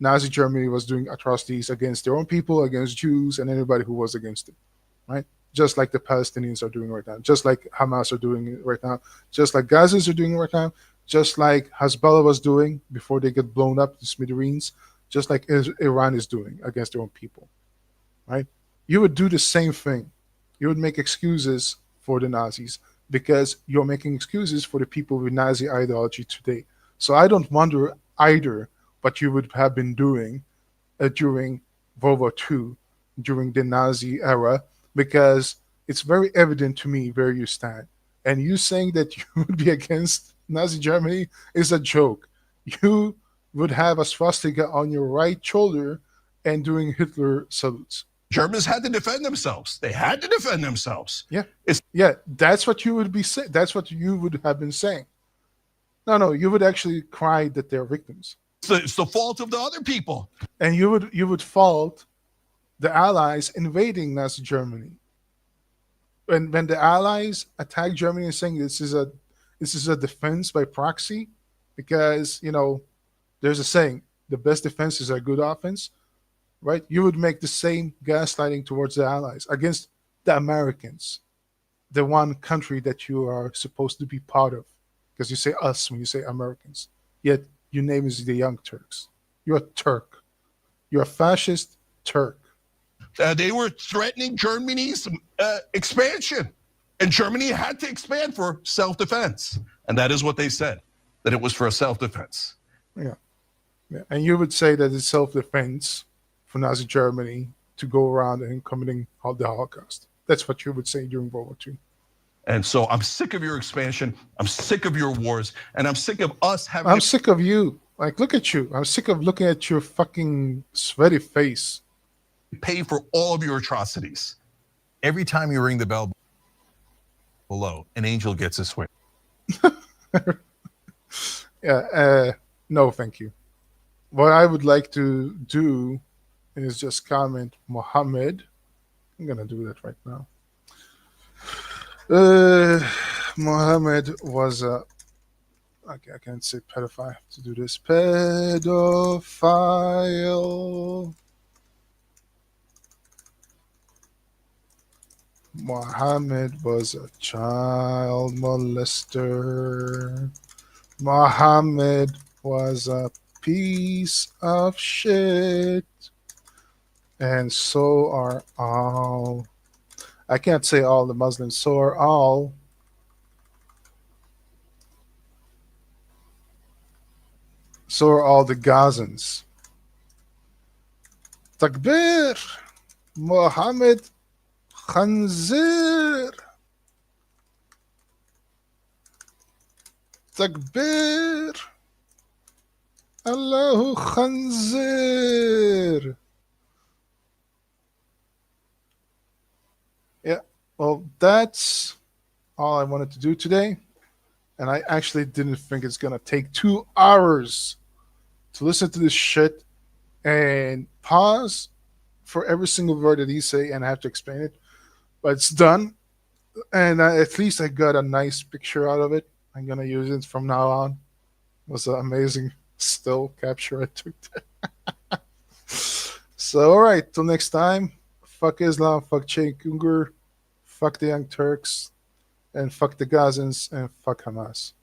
Nazi Germany was doing atrocities against their own people, against Jews, and anybody who was against it, right? Just like the Palestinians are doing right now, just like Hamas are doing it right now, just like Gazans are doing right now, just like Hezbollah was doing before they get blown up to smithereens, just like Iran is doing against their own people, right? You would do the same thing. You would make excuses for the Nazis because you're making excuses for the people with Nazi ideology today. So I don't wonder either what you would have been doing during World War II, during the Nazi era, because it's very evident to me where you stand. And you saying that you would be against Nazi Germany is a joke. You would have a swastika on your right shoulder and doing Hitler salutes. Germans had to defend themselves. They had to defend themselves. Yeah, that's what you would be saying. That's what you would have been saying. No, you would actually cry that they're victims, It's the fault of the other people. and you would fault the Allies invading Nazi Germany. When the Allies attack Germany and saying this is a defense by proxy, because there's a saying, the best defense is a good offense, right? You would make the same gaslighting towards the allies against the Americans, the one country that you are supposed to be part of, because you say us when you say Americans. Yet your name is the Young Turks. You're a Turk. You're a fascist Turk. They were threatening Germany's expansion, and Germany had to expand for self-defense, and that is what they said, that it was for self-defense. Yeah. Yeah. And you would say that it's self-defense for Nazi Germany to go around and committing the Holocaust. That's what you would say during World War II. And so I'm sick of your expansion. I'm sick of your wars, and I'm sick of us having. I'm sick of you. Like, look at you. I'm sick of looking at your fucking sweaty face. Pay for all of your atrocities. Every time you ring the bell below, an angel gets a swing. Yeah, no, thank you. What I would like to do is just comment Mohammed. I'm gonna do that right now. Mohammed was a. Okay, I can't say pedophile. I have to do this. Pedophile. Mohammed was a child molester. Mohammed was a piece of shit. And so are all. I can't say all the Muslims, so are all. So are all the Gazans. Takbir! Mohammed Khanzir! Takbir! Allahu Khanzir! Yeah, well, that's all I wanted to do today. And I actually didn't think it's going to take 2 hours to listen to this shit and pause for every single word that he say and I have to explain it. But it's done. And at least I got a nice picture out of it. I'm going to use it from now on. It was an amazing still capture I took there. So, all right, till next time. Fuck Islam, fuck Cenk Uyghur, fuck the Young Turks, and fuck the Gazans, and fuck Hamas.